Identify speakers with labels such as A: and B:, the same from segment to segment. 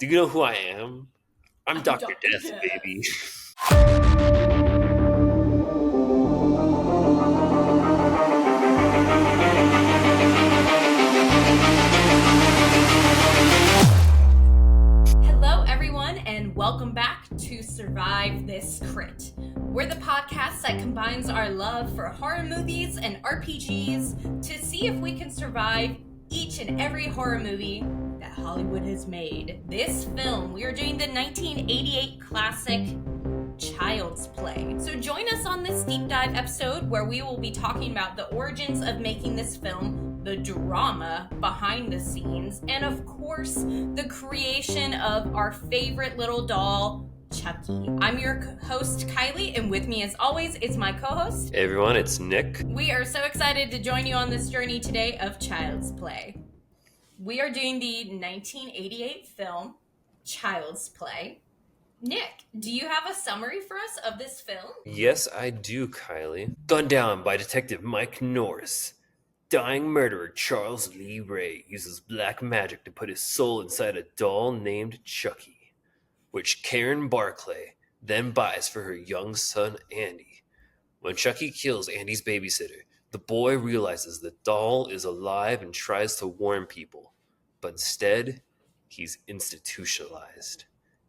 A: Do you know who I am? I'm Dr.
B: Dr.
A: Death,
B: Death.
A: baby.
B: Hello, everyone, and welcome back to Survive This Crit. We're the podcast that combines our love for horror movies and RPGs to see if we can survive each and every horror movie that Hollywood has made. This film, we are doing the 1988 classic Child's Play. So join us on this deep dive episode where we will be talking about the origins of making this film, the drama behind the scenes, and of course, the creation of our favorite little doll, Chucky. I'm your host, Kylie, and with me as always is my co-host.
A: Hey everyone, it's Nick.
B: We are so excited to join you on this journey today of Child's Play. We are doing the 1988 film, Child's Play. Nick, do you have a summary for us of this film?
A: Yes, I do, Kylie. Gunned down by Detective Mike Norris. Dying murderer Charles Lee Ray uses black magic to put his soul inside a doll named Chucky, which Karen Barclay then buys for her young son Andy. When Chucky kills Andy's babysitter, the boy realizes the doll is alive and tries to warn people, but instead, he's institutionalized.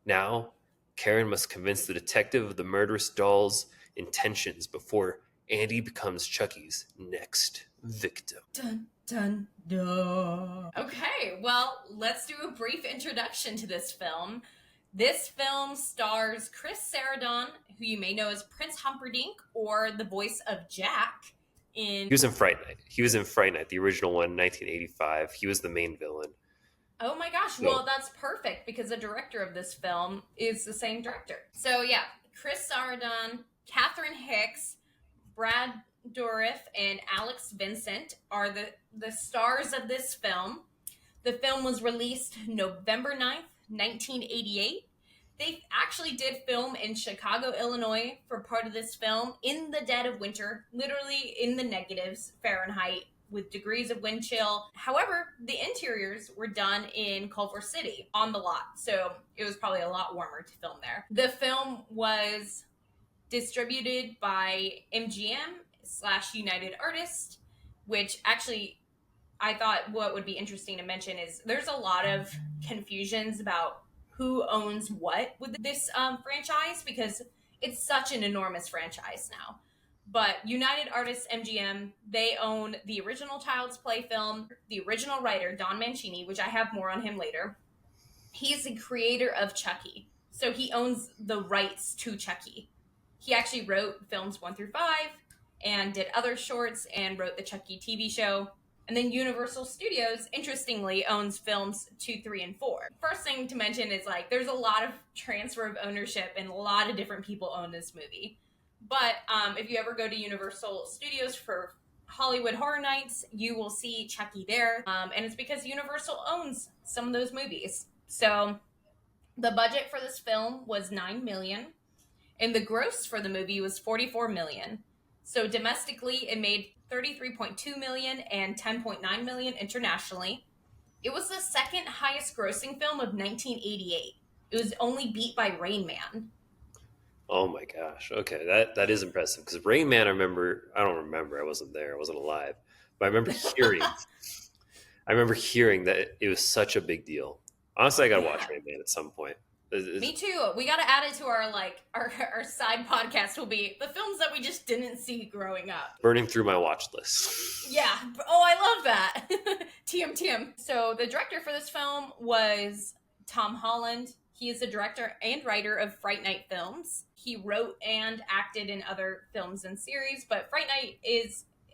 A: Now, Karen must convince the detective of the murderous doll's intentions before Andy becomes Chucky's next victim.
B: Dun, dun, dun. Okay, well, let's do a brief introduction to this film. This film stars Chris Sarandon, who you may know as Prince Humperdinck, or the voice of Jack in...
A: He was in Fright Night, the original one, 1985. He was the main villain.
B: Oh my gosh, well, that's perfect because the director of this film is the same director. So yeah, Chris Sarandon, Catherine Hicks, Brad Dourif, and Alex Vincent are the stars of this film. The film was released November 9th, 1988. They actually did film in Chicago, Illinois for part of this film in the dead of winter, literally in the negatives Fahrenheit, with degrees of wind chill. However, the interiors were done in Culver City on the lot, so it was probably a lot warmer to film there. The film was distributed by MGM/United Artists, which actually I thought what would be interesting to mention is there's a lot of confusions about who owns what with this franchise because it's such an enormous franchise now. But United Artists, MGM, they own the original Child's Play film, the original writer, Don Mancini, which I have more on him later. He's the creator of Chucky. So he owns the rights to Chucky. He actually wrote films 1 through 5 and did other shorts and wrote the Chucky TV show. And then Universal Studios, interestingly, owns films 2, 3, and 4. First thing to mention is there's a lot of transfer of ownership and a lot of different people own this movie. But if you ever go to Universal Studios for Hollywood Horror Nights, you will see Chucky there. And it's because Universal owns some of those movies. So the budget for this film was $9 million. And the gross for the movie was $44 million. So domestically, it made $33.2 million and $10.9 million internationally. It was the second highest grossing film of 1988. It was only beat by Rain Man.
A: Oh my gosh. Okay, that is impressive. Because Rain Man, I don't remember. I wasn't there. I wasn't alive. But I remember hearing that it was such a big deal. Honestly, I got to watch Rain Man at some point.
B: Me too. We got to add it to our side podcast will be the films that we just didn't see growing up.
A: Burning through my watch list.
B: Yeah. Oh, I love that. TM. So the director for this film was Tom Holland. He is the director and writer of Fright Night films. He wrote and acted in other films and series, but Fright Night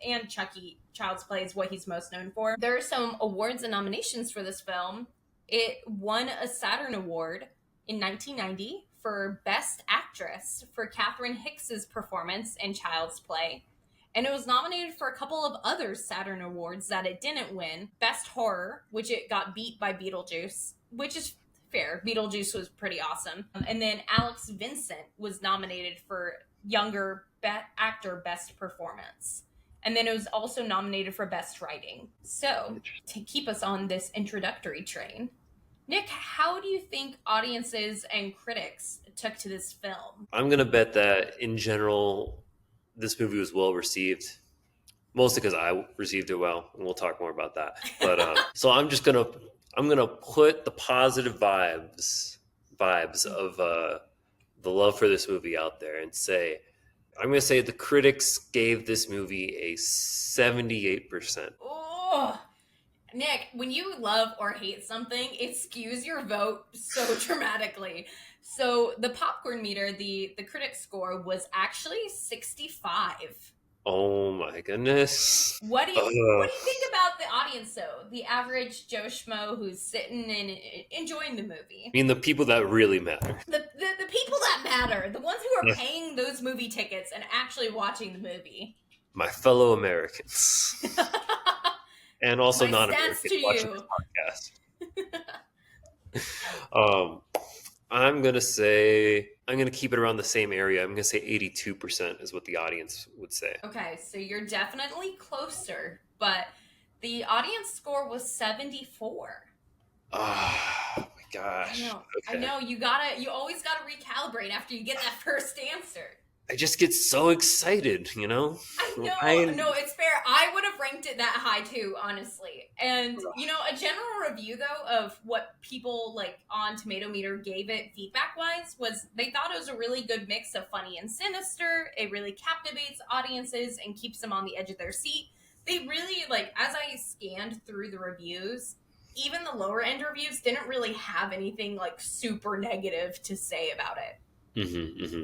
B: and Chucky, Child's Play is what he's most known for. There are some awards and nominations for this film. It won a Saturn Award in 1990 for Best Actress for Catherine Hicks's performance in Child's Play. And it was nominated for a couple of other Saturn Awards that it didn't win. Best Horror, which it got beat by Beetlejuice, which is fair. Beetlejuice was pretty awesome. And then Alex Vincent was nominated for Younger Actor Best Performance. And then it was also nominated for Best Writing. So, to keep us on this introductory train, Nick, how do you think audiences and critics took to this film?
A: I'm gonna bet that in general, this movie was well received. Mostly because I received it well, and we'll talk more about that. But so I'm gonna put the positive vibes of the love for this movie out there, and say I'm gonna say the critics gave this movie a 78%.
B: Oh, Nick, when you love or hate something, it skews your vote so dramatically. So the popcorn meter, the critic score was actually 65.
A: Oh my goodness.
B: What do you think about the audience though? The average Joe Schmo who's sitting and enjoying the movie.
A: I mean, the people that really matter.
B: The people that matter, the ones who are paying those movie tickets and actually watching the movie.
A: My fellow Americans. And also
B: My stance
A: non-Americans
B: to
A: watching
B: you.
A: this podcast. I'm gonna keep it around the same area. I'm gonna say 82% is what the audience would say.
B: Okay, so you're definitely closer, but the audience score was 74.
A: Oh my
B: I
A: gosh.
B: know. I
A: Okay.
B: know. You always gotta recalibrate after you get that first answer.
A: I just get so excited, you know?
B: I know.
A: I
B: No, it's fair. I would have ranked it that high too, honestly. And a general review though of what people like on Tomato Meter gave it feedback wise was they thought it was a really good mix of funny and sinister. It really captivates audiences and keeps them on the edge of their seat. They really like as I scanned through the reviews, even the lower end reviews didn't really have anything like super negative to say about it.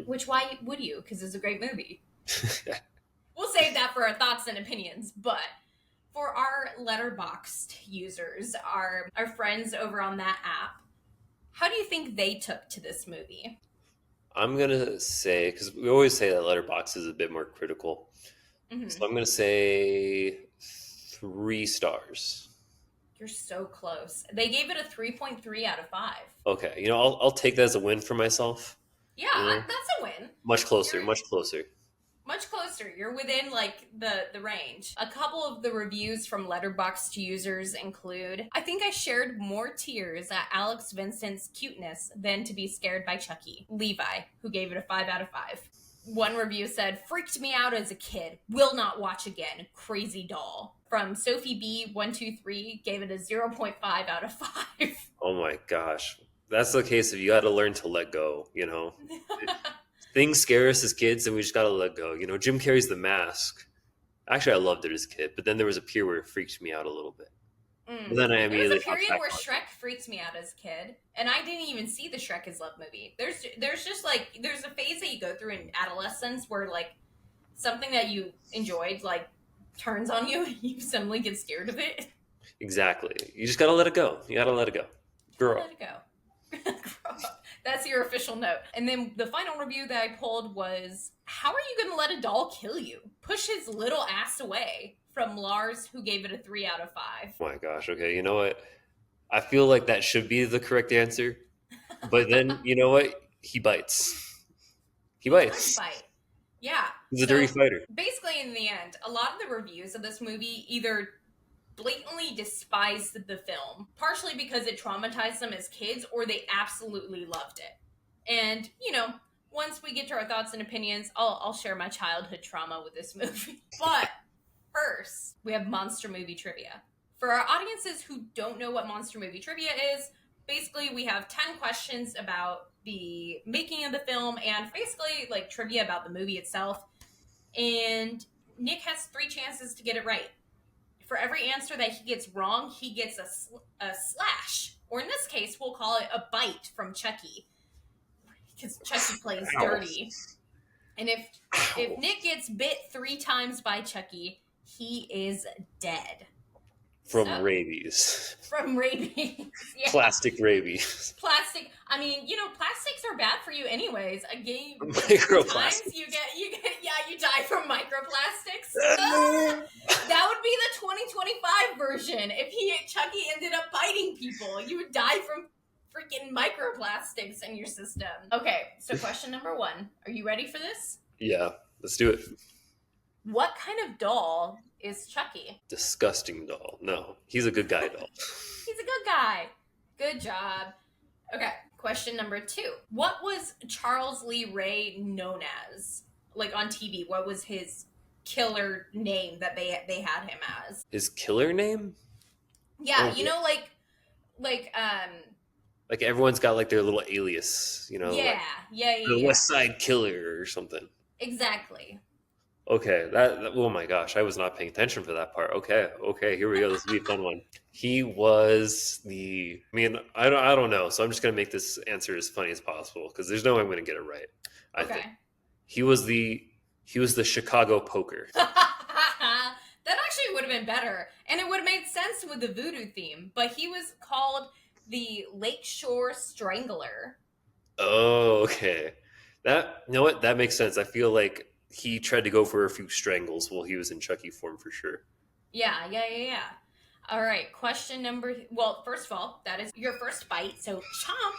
B: Which why would you? Because it's a great movie. We'll save that for our thoughts and opinions. But for our Letterboxd users, our friends over on that app, how do you think they took to this movie?
A: I'm gonna say, because we always say that Letterbox is a bit more critical,
B: Mm-hmm.
A: so I'm gonna say 3 stars.
B: You're so close. They gave it a 3.3 out of 5.
A: Okay, I'll take that as a win for myself.
B: Yeah,
A: You know?
B: that's a win.
A: Much closer,
B: You're
A: much closer.
B: much closer. You're within like the range. A couple of the reviews from Letterboxd users include, I think I shared more tears at Alex Vincent's cuteness than to be scared by Chucky. Levi, who gave it a 5 out of 5. One review said, freaked me out as a kid. Will not watch again. Crazy doll. From Sophie B123 gave it a 0.5 out of 5.
A: Oh my gosh. That's the case if you got to learn to let go, Things scare us as kids and we just got to let go. Jim Carrey's The Mask. Actually, I loved it as a kid, but then there was a period where it freaked me out a little bit. But then I
B: There was
A: immediately
B: a period
A: hopped
B: where
A: back on.
B: Shrek freaked me out as a kid, and I didn't even see the Shrek is Love movie. There's just like there's a phase that you go through in adolescence where like something that you enjoyed like turns on you, and you suddenly get scared of it.
A: Exactly. You just got to let it go. You got to let it go. Girl.
B: Let it go. Grow up. That's your official note. And then the final review that I pulled was, how are you going to let a doll kill you? Push his little ass away, from Lars, who gave it a 3 out of 5.
A: Oh my gosh. Okay. You know what? I feel like that should be the correct answer. But then, you know what? He bites. He bites.
B: Fight. Yeah.
A: He's a dirty fighter.
B: Basically, in the end, a lot of the reviews of this movie either blatantly despised the film, partially because it traumatized them as kids, or they absolutely loved it. And, once we get to our thoughts and opinions, I'll share my childhood trauma with this movie. But first, we have monster movie trivia. For our audiences who don't know what monster movie trivia is, basically we have 10 questions about the making of the film and basically like trivia about the movie itself. And Nick has 3 chances to get it right. For every answer that he gets wrong, he gets a slash. Or in this case, we'll call it a bite from Chucky. Because Chucky plays dirty. And if Nick gets bit 3 times by Chucky, he is dead.
A: From rabies.
B: From rabies. Yeah.
A: Plastic rabies.
B: Plastic. I mean, plastics are bad for you anyways. A game
A: Microplastics.
B: you die from microplastics. That would be the 2025 version. If Chucky ended up biting people, you would die from freaking microplastics in your system. Okay, so question number 1. Are you ready for this?
A: Yeah, let's do it.
B: What kind of doll is Chucky?
A: Disgusting doll. No, he's a good guy doll.
B: He's a good guy. Good job. Okay, question number 2. What was Charles Lee Ray known as? Like on TV, what was his killer name that they had him as?
A: His killer name?
B: Yeah,
A: Oh,
B: you know, like
A: like everyone's got like their little alias,
B: yeah,
A: like
B: yeah, yeah,
A: the
B: yeah.
A: West Side Killer or something.
B: Exactly.
A: Okay, oh my gosh, I was not paying attention for that part. Okay, okay, here we go. This will be a fun one. He was the. I mean, I don't know. So I'm just gonna make this answer as funny as possible because there's no way I'm gonna get it right. I think
B: Okay.
A: he was the he was the Chicago Poker.
B: That actually would have been better. And it would have made sense with the voodoo theme. But he was called the Lakeshore Strangler.
A: Oh, okay. That you know what? That makes sense. I feel like he tried to go for a few strangles while he was in Chucky form for sure.
B: Yeah, yeah, yeah, yeah. All right, question number. Well, first of all, that is your first bite. So, chomp.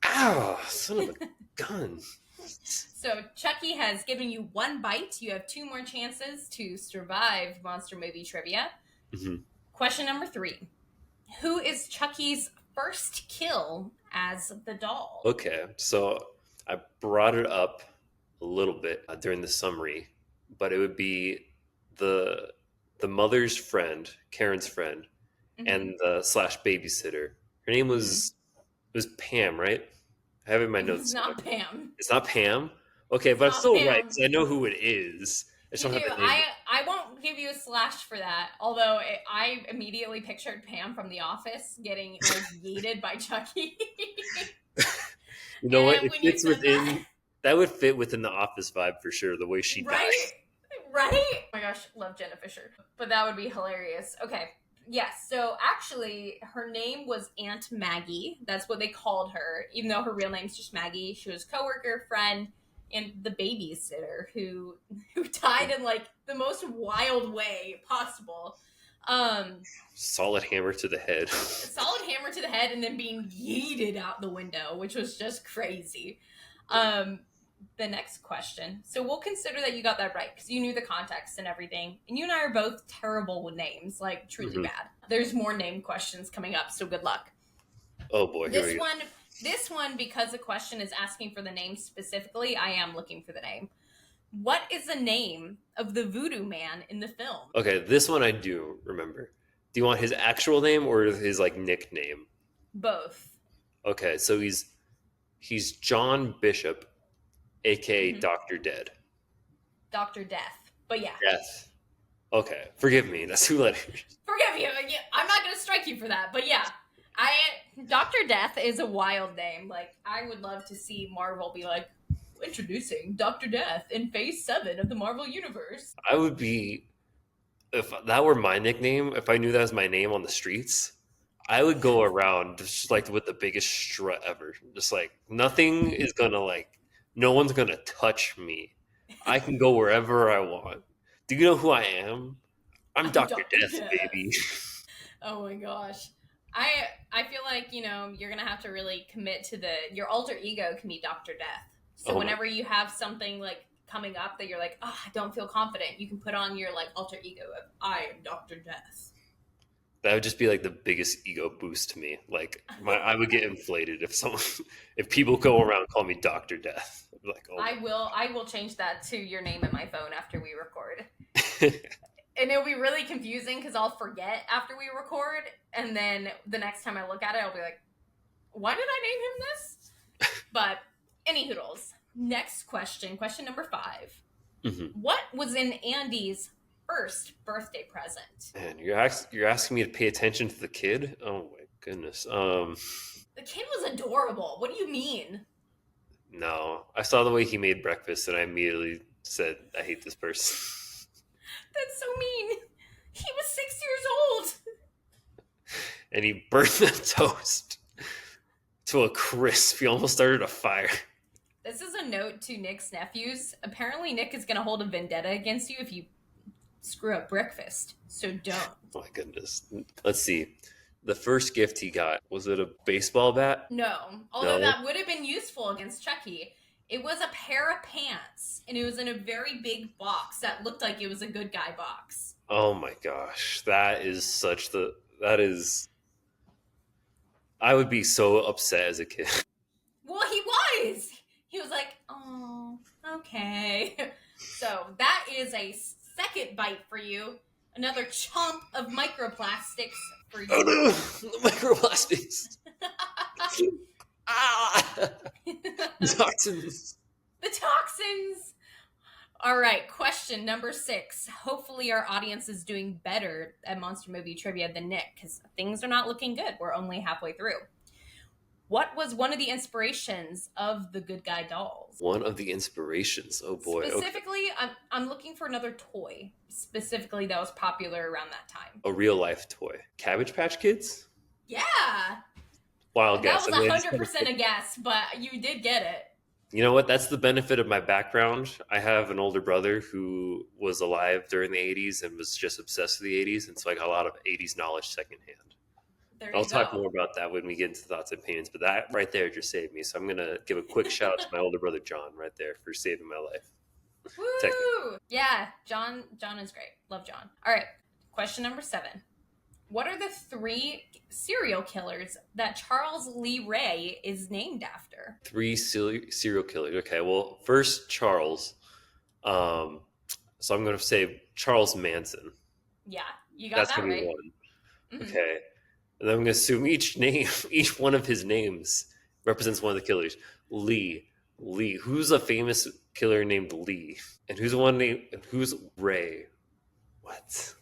A: Ow, son of a gun.
B: So, Chucky has given you 1 bite. You have 2 more chances to survive monster movie trivia.
A: Mhm.
B: Question number 3. Who is Chucky's first kill as the doll?
A: Okay, so I brought it up a little bit during the summary, but it would be the the mother's friend, Karen's friend,
B: Mm-hmm.
A: and the slash babysitter. Her name
B: Mm-hmm.
A: was Pam, right? I have it in my
B: It was
A: notes somewhere.
B: not Pam.
A: It's not Pam. Okay,
B: It's
A: but it's
B: not
A: still right
B: Pam.
A: because I know who it is. I just
B: You
A: don't
B: do.
A: have the name.
B: I won't give you a slash for that. Although I immediately pictured Pam from The Office getting like yeeted by Chucky.
A: You know what?
B: And
A: It
B: when you
A: fits
B: said that,
A: within that would fit within the office vibe for sure, the way she died.
B: right, right. Oh my gosh, love Jenna Fisher. But that would be hilarious. Okay. Yes. So actually, her name was Aunt Maggie. That's what they called her, even though her real name's just Maggie. She was coworker, friend, and the babysitter who died in like the most wild way possible.
A: Solid hammer to the head.
B: A solid hammer to the head and then being yeeted out the window, which was just crazy. Um, the next question. So we'll consider that you got that right because you knew the context and everything. And you and I are both terrible with names, like truly
A: Mhm.
B: bad. There's more name questions coming up, so good luck.
A: Oh boy, here
B: This
A: we go.
B: one, this one, because the question is asking for the name specifically, I am looking for the name. What is the name of the voodoo man in the film?
A: Okay, this one I do remember. Do you want his actual name or his like nickname?
B: Both.
A: Okay, so he's John Bishop, aka
B: Mm-hmm.
A: Doctor Dead.
B: Dr. Death. But yeah,
A: Death. Okay, forgive me. That's 2 letters.
B: forgive you. Yeah, I'm not gonna strike you for that, but yeah, I Doctor Death is a wild name. Like I would love to see Marvel be like introducing Doctor Death in Phase 7 of the Marvel Universe.
A: I would be if that were my nickname. If I knew that was my name on the streets, I would go around just like with the biggest strut ever. Just like nothing is gonna like, no one's gonna touch me. I can go wherever I want. Do you know who I am? I'm
B: I'm
A: Doctor
B: Doctor
A: Death, baby.
B: Death. Oh my gosh. I I feel like, you're gonna have to really commit to your alter ego can be Doctor Death. So
A: Oh my!
B: whenever you have something like coming up that you're like, oh, I don't feel confident, you can put on your like alter ego of I am Doctor Death.
A: That would just be like the biggest ego boost to me. Like I would get inflated if someone, if people go around and call me Doctor Death. I'm like, oh
B: I will change that to your name in my phone after we record.
A: my.
B: And it'll be really confusing because I'll forget after we record, and then the next time I look at it, I'll be like, "Why did I name him this?" But any hoodles. Next question, question number 5.
A: Mhm.
B: What was in Andy's first birthday present?
A: Man, you're asking me to pay attention to the kid. Oh my goodness.
B: The kid was adorable. What do you mean?
A: No, I saw the way he made breakfast, and I immediately said, "I hate this person."
B: That's so mean. He was 6 years old.
A: And he burned the toast to a crisp. He almost started a fire.
B: This is a note to Nick's nephews. Apparently, Nick is going to hold a vendetta against you if you screw up breakfast. So don't.
A: Oh my goodness. Let's see. The first gift he got, was it a baseball bat?
B: No. Although
A: No.
B: that would have been useful against Chucky. It was a pair of pants, and it was in a very big box that looked like it was a good guy box.
A: Oh my gosh. That is I would be so upset as a kid.
B: Well, he was. He was like, oh, okay. So that is a second bite for you. Another chomp of microplastics for
A: Oh
B: you.
A: no, the microplastics. Ah, toxins.
B: The toxins. All right, question number 6. Hopefully, our audience is doing better at Monster Movie Trivia than Nick, because things are not looking good. We're only halfway through. What was one of the inspirations of the Good Guy dolls?
A: One of the inspirations. Oh boy.
B: Specifically, okay. I'm looking for another toy, specifically that was popular around that time.
A: A real life toy. Cabbage Patch Kids?
B: Yeah.
A: Wild guess.
B: That was 100% a guess, but you did get it.
A: You know what? That's the benefit of my background. I have an older brother who was alive during the 80s and was just obsessed with the 80s. And so I got a lot of 80s knowledge secondhand. I'll talk more about that when we get into thoughts and opinions. But that right there just saved me. So I'm going to give a quick shout out to my older brother, John, right there for saving my life.
B: Woo! Yeah, John is great. Love John. All right, question number 7. What are the 3 serial killers that Charles Lee Ray is named after?
A: 3 serial killers. Okay, well, first Charles. So I'm going to say Charles Manson.
B: Yeah, you got that right. That's going to be
A: one. Mm-hmm. Okay. And then I'm going to assume each one of his names represents one of the killers. Lee. Who's a famous killer named Lee? And who's Ray? What?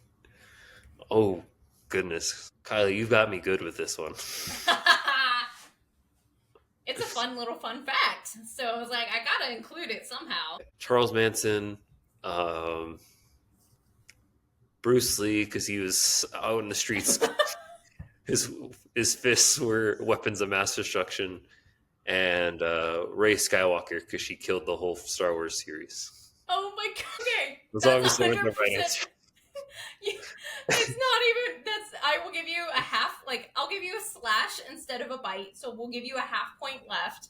A: Oh, goodness. Kylie, you've got me good with this one.
B: It's a fun fact. So I was like, I gotta include it somehow.
A: Charles Manson, Bruce Lee, because he was out in the streets. His fists were weapons of mass destruction. And Rey Skywalker, because she killed the whole Star Wars series.
B: Oh my god! Okay,
A: that's obviously the right answer.
B: It's not even. I will give you a half. Like, I'll give you a slash instead of a bite. So we'll give you a half point left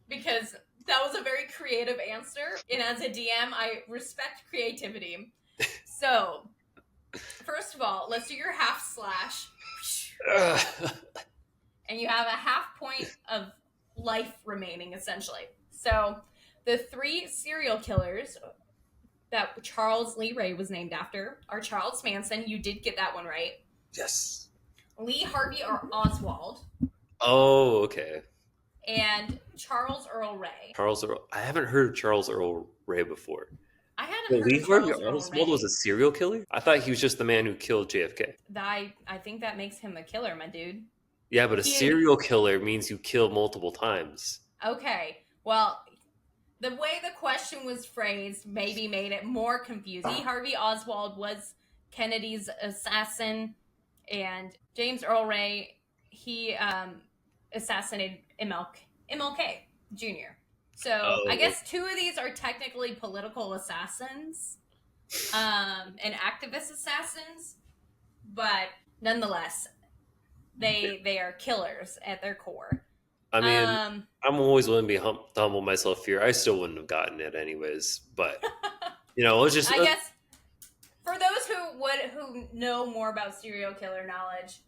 B: because that was a very creative answer. And as a DM, I respect creativity. So, first of all, let's do your half slash, and you have a half point of life remaining, essentially. So the 3 serial killers that Charles Lee Ray was named after are Charles Manson. You did get that one right.
A: Yes.
B: Lee Harvey Oswald.
A: Oh, okay.
B: And Charles Earl Ray.
A: I haven't heard of Charles Earl Ray before.
B: I hadn't heard
A: Lee
B: of Charles
A: Harvey Oswald was a serial killer? I thought he was just the man who killed JFK.
B: I think that makes him a killer, my dude.
A: Yeah, but a serial killer means you kill multiple times.
B: Okay. Well, the way the question was phrased maybe made it more confusing. Lee Harvey Oswald was Kennedy's assassin, and James Earl Ray, he assassinated MLK Jr. So I guess 2 of these are technically political assassins and activist assassins, but nonetheless, they are killers at their core.
A: I mean, I'm always willing to humble myself here. I still wouldn't have gotten it anyways, but it's just.
B: I guess for those who know more about serial killer knowledge,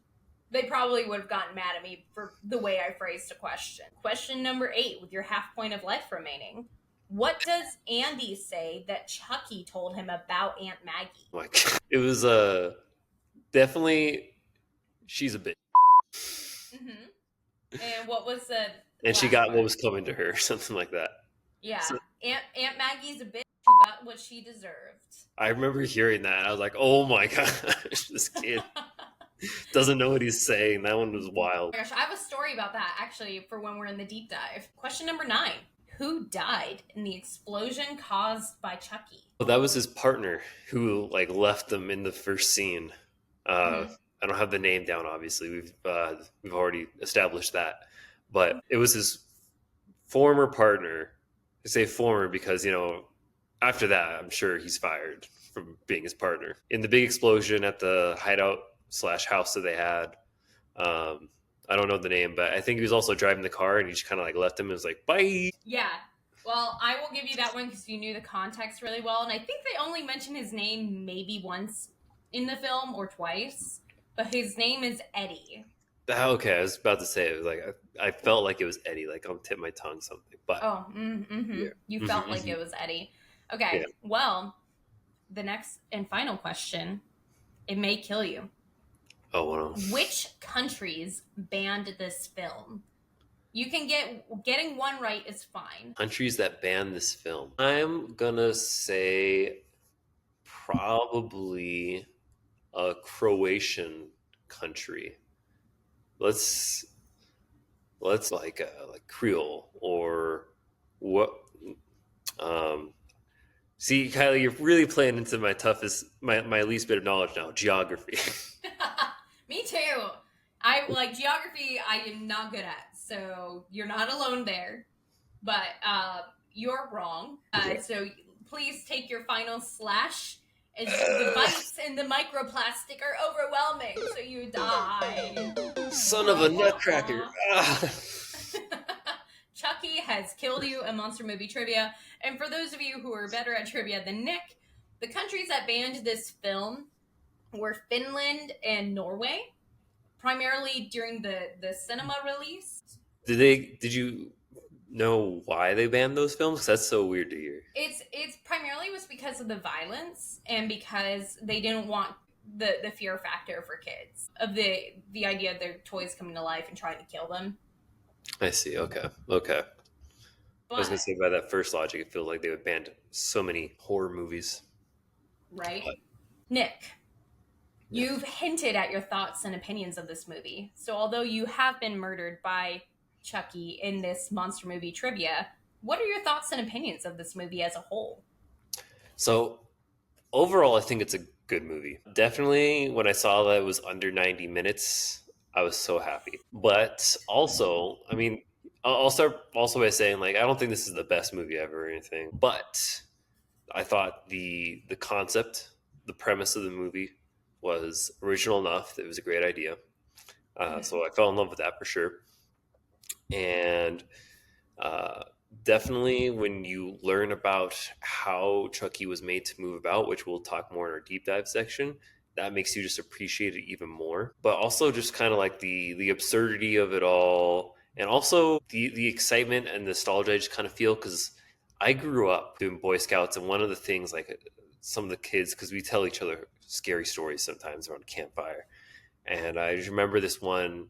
B: they probably would have gotten mad at me for the way I phrased the question. Question number 8, with your half point of life remaining. What does Andy say that Chucky told him about Aunt Maggie?
A: Oh my God. It was definitely she's a bitch.
B: Mm-hmm. And what was the?
A: And she got what was coming to her, something like that.
B: Yeah, so, Aunt Maggie's a bitch who got what she deserved.
A: I remember hearing that. I was like, "Oh my gosh, this kid doesn't know what he's saying." That one was wild.
B: Oh my gosh, I have a story about that actually for when we're in the deep dive. Question number 9. Who died in the explosion caused by Chucky?
A: Well, that was his partner who left them in the first scene. I don't have the name down. Obviously, we've already established that, but it was his former partner. I say former because after that, I'm sure he's fired from being his partner in the big explosion at the hideout/house that they had. I don't know the name, but I think he was also driving the car, and he just kind of left him and was like, "Bye."
B: Yeah. Well, I will give you that one because you knew the context really well, and I think they only mention his name maybe once in the film or twice, but his name is Eddie.
A: Okay, I was about to say it was like I felt like it was Eddie, like on tip of my tongue something, but
B: Oh, mm-hmm.
A: yeah,
B: You
A: hmm
B: felt like
A: hmm
B: it was Eddie. Okay,
A: yeah.
B: well, the next and final question, it may kill you.
A: Oh, wow.
B: Which countries banned this film? You can getting one right is fine.
A: Countries that banned this film. I'm gonna say probably a Croatian country. Let's like Creole or what? Um, See, Kylie, you're really playing into my least bit of knowledge now, geography.
B: Me too. I like geography. I am not good at, so you're not alone there. But you're wrong.
A: Okay.
B: So please take your final slash. As the bites and the microplastic are overwhelming, so you die.
A: Son of
B: Wah,
A: a
B: wah,
A: nutcracker.
B: wah.
A: Ah.
B: Chucky has killed you in monster movie trivia. And for those of you who are better at trivia than Nick, the countries that banned this film were Finland and Norway, primarily during the cinema release.
A: Did you know why they banned those films? 'Cause that's so weird to hear.
B: It's primarily was because of the violence and because they didn't want the fear factor for kids of the idea of their toys coming to life and trying to kill them.
A: I see. Okay. Okay. I was gonna
B: But
A: say by that first logic, it feels like they would ban so many horror movies.
B: right,
A: But
B: Nick,
A: yeah.
B: you've hinted at your thoughts and opinions of this movie. So although you have been murdered by Chucky in this monster movie trivia, what are your thoughts and opinions of this movie as a whole?
A: So overall, I think it's a good movie. Definitely, when I saw that it was under 90 minutes, I was so happy. But also, I mean, I'll start also by saying like I don't think this is the best movie ever or anything. But I thought the concept, the premise of the movie was original enough. That it was a great idea.
B: Mm-hmm.
A: So I fell in love with that for sure. And uh, definitely when you learn about how Chucky was made to move about, which we'll talk more in our deep dive section, that makes you just appreciate it even more. But also just kind of like the absurdity of it all, and also the excitement and nostalgia I just kind of feel because I grew up doing Boy Scouts, and one of the things like some of the kids because we tell each other scary stories sometimes around a campfire, and I just remember this one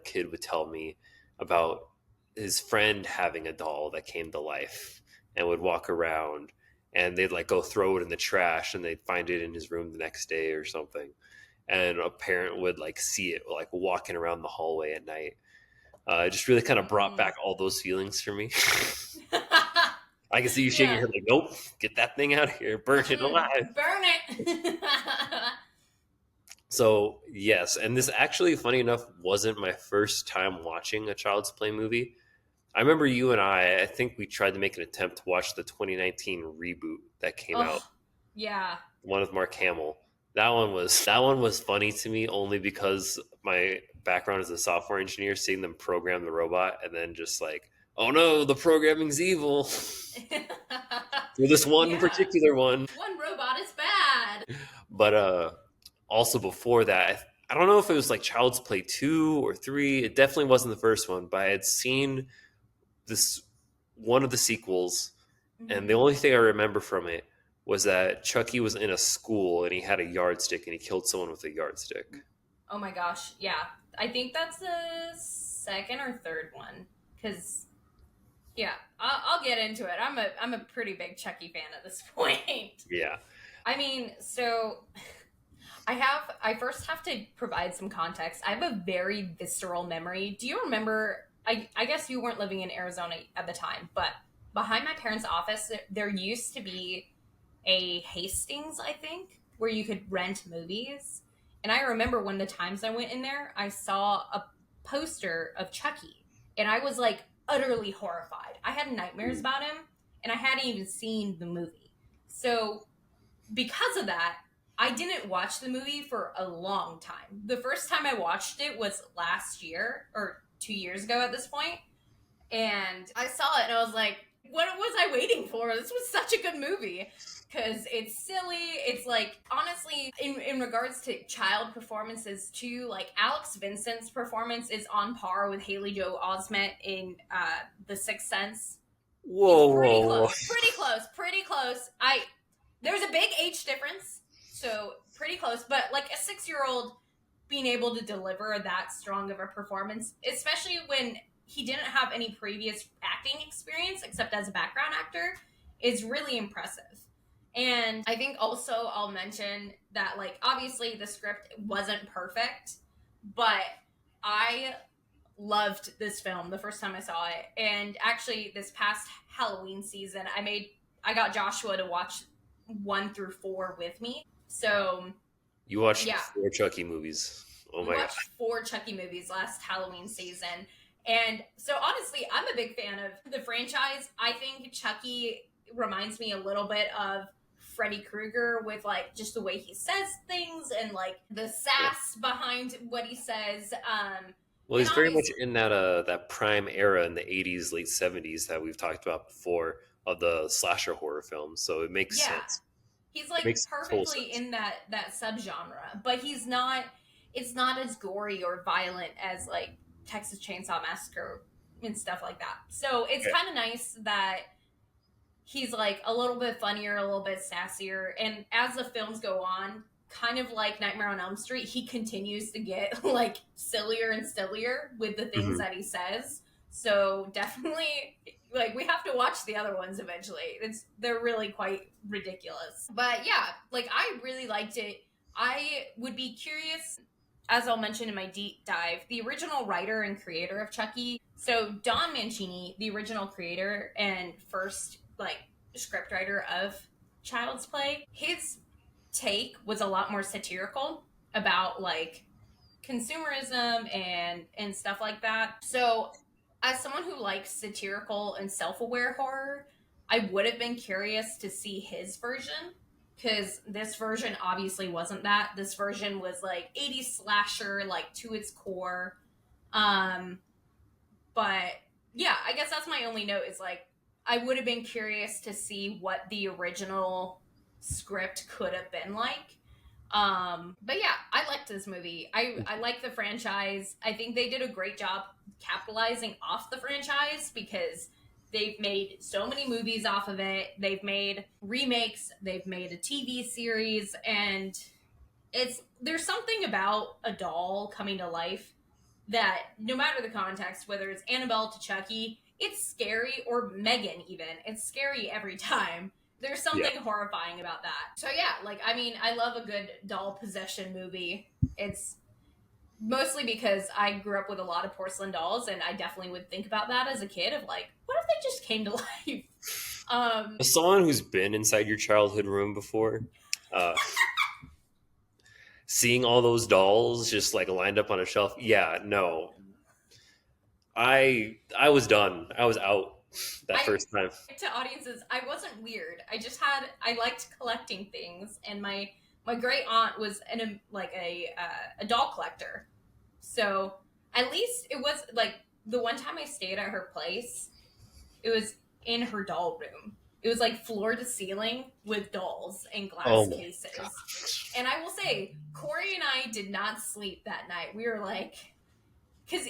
A: kid would tell me about his friend having a doll that came to life and would walk around, and they'd like go throw it in the trash and they'd find it in his room the next day or something, and a parent would like see it like walking around the hallway at night. It just really kind of brought
B: Mm-hmm.
A: back all those feelings for me. I can see you shaking
B: Yeah.
A: your head like, nope, get that thing out of here, burn it alive.
B: Burn it.
A: So yes, and this actually, funny enough, wasn't my first time watching a Child's Play movie. I remember you and I think we tried to make an attempt to watch the 2019 reboot that came out,
B: Oh, yeah.
A: the one with Mark Hamill. That one was funny to me only because my background as a software engineer, seeing them program the robot and then just like, oh no, the programming's evil for this one
B: Yeah.
A: particular one.
B: One robot is bad.
A: But also before that, I don't know if it was like Child's Play 2 or 3. It definitely wasn't the first one, but I had seen this one of the sequels, and the
B: Mm-hmm.
A: only thing I remember from it was that Chucky was in a school and he had a yardstick and he killed someone with a yardstick.
B: Oh my gosh. Yeah. I think that's the second or third one. Because, yeah, I'll get into it. I'm a pretty big Chucky fan at this point.
A: Yeah.
B: I mean, so I first have to provide some context. I have a very visceral memory. Do you remember? I guess you weren't living in Arizona at the time, but behind my parents' office, there used to be a Hastings, I think, where you could rent movies. And I remember when the times I went in there, I saw a poster of Chucky, and I was like utterly horrified. I had nightmares
A: Mm.
B: about him, and I hadn't even seen the movie. So because of that, I didn't watch the movie for a long time. The first time I watched it was last year or 2 years ago at this point, and I saw it and I was like, What was I waiting for? This was such a good movie because it's silly. It's like, honestly, in regards to child performances too, like Alex Vincent's performance is on par with Haley Joel Osment in The Sixth Sense. He's
A: Whoa,
B: pretty
A: whoa, whoa.
B: close, pretty close, pretty close. There's a big age difference, so pretty close. But like a 6 year old being able to deliver that strong of a performance, especially when he didn't have any previous acting experience except as a background actor, is really impressive. And I think also I'll mention that, like, obviously the script wasn't perfect, but I loved this film the first time I saw it. And actually, this past Halloween season, I got Joshua to watch 1 through 4 with me. So
A: You watched
B: yeah,
A: 4 Chucky movies. Oh
B: we
A: my god.
B: watched 4 Chucky movies last Halloween season. And so honestly, I'm a big fan of the franchise. I think Chucky reminds me a little bit of Freddy Krueger with like just the way he says things and like the
A: Yeah.
B: sass behind what he says.
A: Well,
B: And
A: he's very much
B: obviously,
A: in that prime era in the 80s, late 70s that we've talked about before of the slasher horror films. So it makes
B: yeah,
A: sense.
B: he's
A: It
B: like
A: makes total
B: perfectly
A: sense.
B: in that subgenre, but he's not. It's not as gory or violent as like Texas Chainsaw Massacre and stuff like that. So it's
A: Okay.
B: kind of nice that he's like a little bit funnier, a little bit sassier, and as the films go on, kind of like Nightmare on Elm Street, he continues to get like sillier and sillier with the things
A: Mhm.
B: that he says. So definitely, like, we have to watch the other ones eventually. They're really quite ridiculous. But yeah, like, I really liked it. I would be curious, as I'll mention in my deep dive, the original writer and creator of Chucky. So Don Mancini, the original creator and first like scriptwriter of Child's Play, his take was a lot more satirical about like consumerism and stuff like that. So as someone who likes satirical and self-aware horror, I would have been curious to see his version, because this version obviously wasn't that. This version was like 80s slasher, like, to its core. Um, but yeah, I guess that's my only note, is like, I would have been curious to see what the original script could have been like. But yeah, I liked this movie. I like the franchise. I think they did a great job capitalizing off the franchise, because they've made so many movies off of it. They've made remakes, they've made a TV series, and there's something about a doll coming to life that, no matter the context, whether it's Annabelle to Chucky, it's scary, or Megan even, it's scary every time. There's
A: Yeah.
B: something horrifying about that. So yeah, like, I mean, I love a good doll possession movie. It's mostly because I grew up with a lot of porcelain dolls, and I definitely would think about that as a kid, of like, what if they just came to life? Um,
A: As someone who's been inside your childhood room before, uh, seeing all those dolls just like lined up on a shelf, yeah, no, I was done. I was out that
B: I
A: first time.
B: to audiences, I wasn't weird. I liked collecting things, and my great aunt was a doll collector. So at least it was like, the one time I stayed at her place, it was in her doll room. It was like floor to ceiling with dolls and
A: Oh
B: glass
A: my
B: cases.
A: god.
B: And I will say, Corey and I did not sleep that night. We were like, because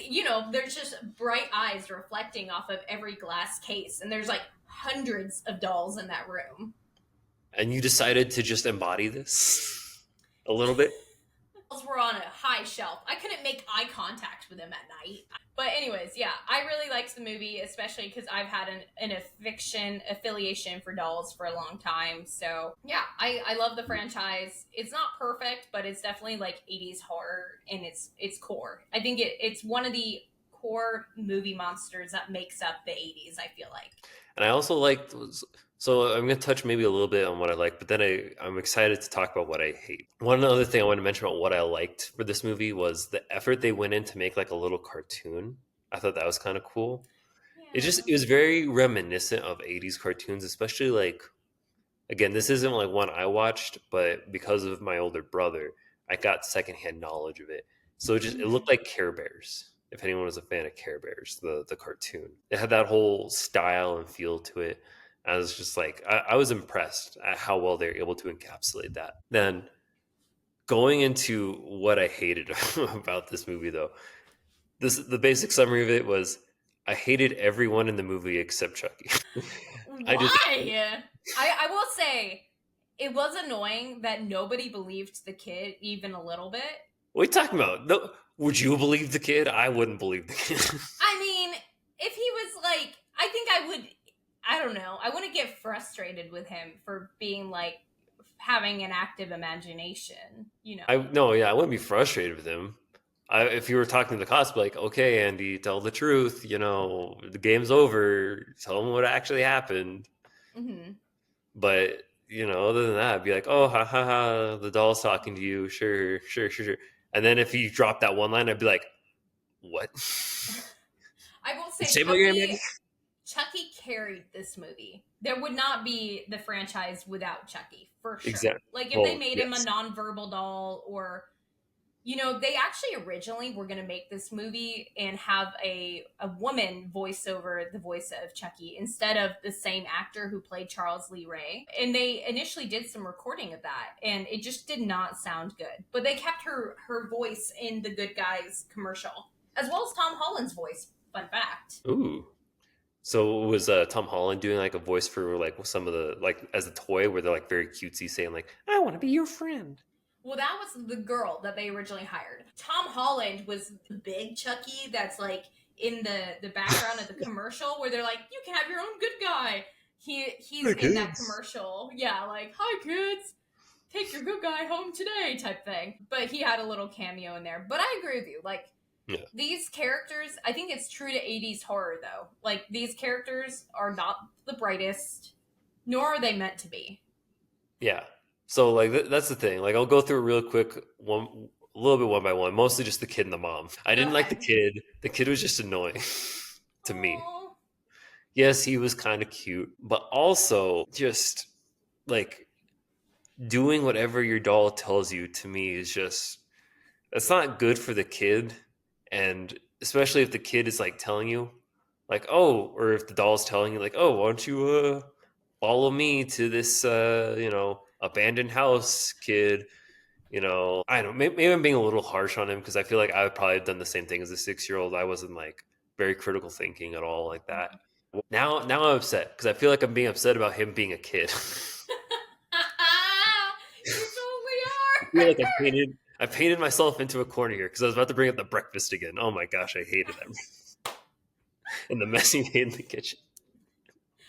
B: there's just bright eyes reflecting off of every glass case, and there's like hundreds of dolls in that room.
A: And you decided to just embody this a little bit?
B: Dolls were on a high shelf. I couldn't make eye contact with them at night. But anyways, yeah, I really liked the movie, especially because I've had an fiction affiliation for dolls for a long time. So yeah, I love the franchise. It's not perfect, but it's definitely like 80s horror in its core. I think it's one of the core movie monsters that makes up the 80s, I feel like.
A: And I also liked. So I'm going to touch maybe a little bit on what I like, but then I'm excited to talk about what I hate. One other thing I want to mention about what I liked for this movie was the effort they went in to make like a little cartoon. I thought that was kind of cool.
B: Yeah.
A: It was very reminiscent of 80s cartoons, especially like, again, this isn't like one I watched, but because of my older brother, I got secondhand knowledge of it. So it
B: Mm-hmm.
A: looked like Care Bears. if anyone was a fan of Care Bears, the cartoon. It had that whole style and feel to it. I was just like, I was impressed at how well they were able to encapsulate that. Then going into what I hated about this movie, though, the basic summary of it was I hated everyone in the movie except Chucky. I just
B: Why? I will say it was annoying that nobody believed the kid even a little bit.
A: what are you talking about? No, would you believe the kid? I wouldn't believe the kid.
B: I mean, if he was like, I think I would. I don't know. I wouldn't get frustrated with him for being like having an active imagination. You know.
A: I no, yeah, I wouldn't be frustrated with him. If you were talking to the cops, be like, okay, Andy, tell the truth. The game's over. Tell them what actually happened.
B: Mm-hmm.
A: But other than that, I'd be like, oh, ha ha ha, the doll's talking to you. Sure, sure, sure, sure. And then if he dropped that one line, I'd be like, what?
B: I will say,
A: Say about your name.
B: Chucky carried this movie. There would not be the franchise without Chucky, for sure.
A: Exactly.
B: Like, if they made him a nonverbal doll, or, they actually originally were going to make this movie and have a woman voice over the voice of Chucky instead of the same actor who played Charles Lee Ray. And they initially did some recording of that, and it just did not sound good. But they kept her voice in the Good Guys commercial, as well as Tom Holland's voice. Fun fact.
A: Ooh. So was Tom Holland doing like a voice for like some of the like as a toy where they're like very cutesy saying like I want to be your friend?
B: Well, that was the girl that they originally hired. Tom Holland was the big Chucky that's like in the background of the commercial where they're like, you can have your own good guy. He's in that commercial. Yeah, like, hi kids, take your good guy home today type thing. But he had a little cameo in there. But I agree with you. Like, these characters, I think it's true to 80s horror, though. Like, these characters are not the brightest, nor are they meant to be.
A: Yeah. So, like, that's the thing. Like, I'll go through it real quick, a little bit one by one. Mostly just the kid and the mom. I didn't like the kid. The kid was just annoying to me. Yes, he was kind of cute, but also just, like, doing whatever your doll tells you to me is just... That's not good for the kid. And especially if the kid is like telling you like, oh, or if the doll's telling you like, oh, why don't you follow me to this abandoned house, kid. I don't know, maybe I'm being a little harsh on him because I feel like I would probably have done the same thing as a 6-year-old. I wasn't like very critical thinking at all like that. Now I'm upset because I feel like I'm being upset about him being a kid.
B: You totally are.
A: I feel like I painted myself into a corner here because I was about to bring up the breakfast again. Oh my gosh, I hated that. And the mess he made in the kitchen.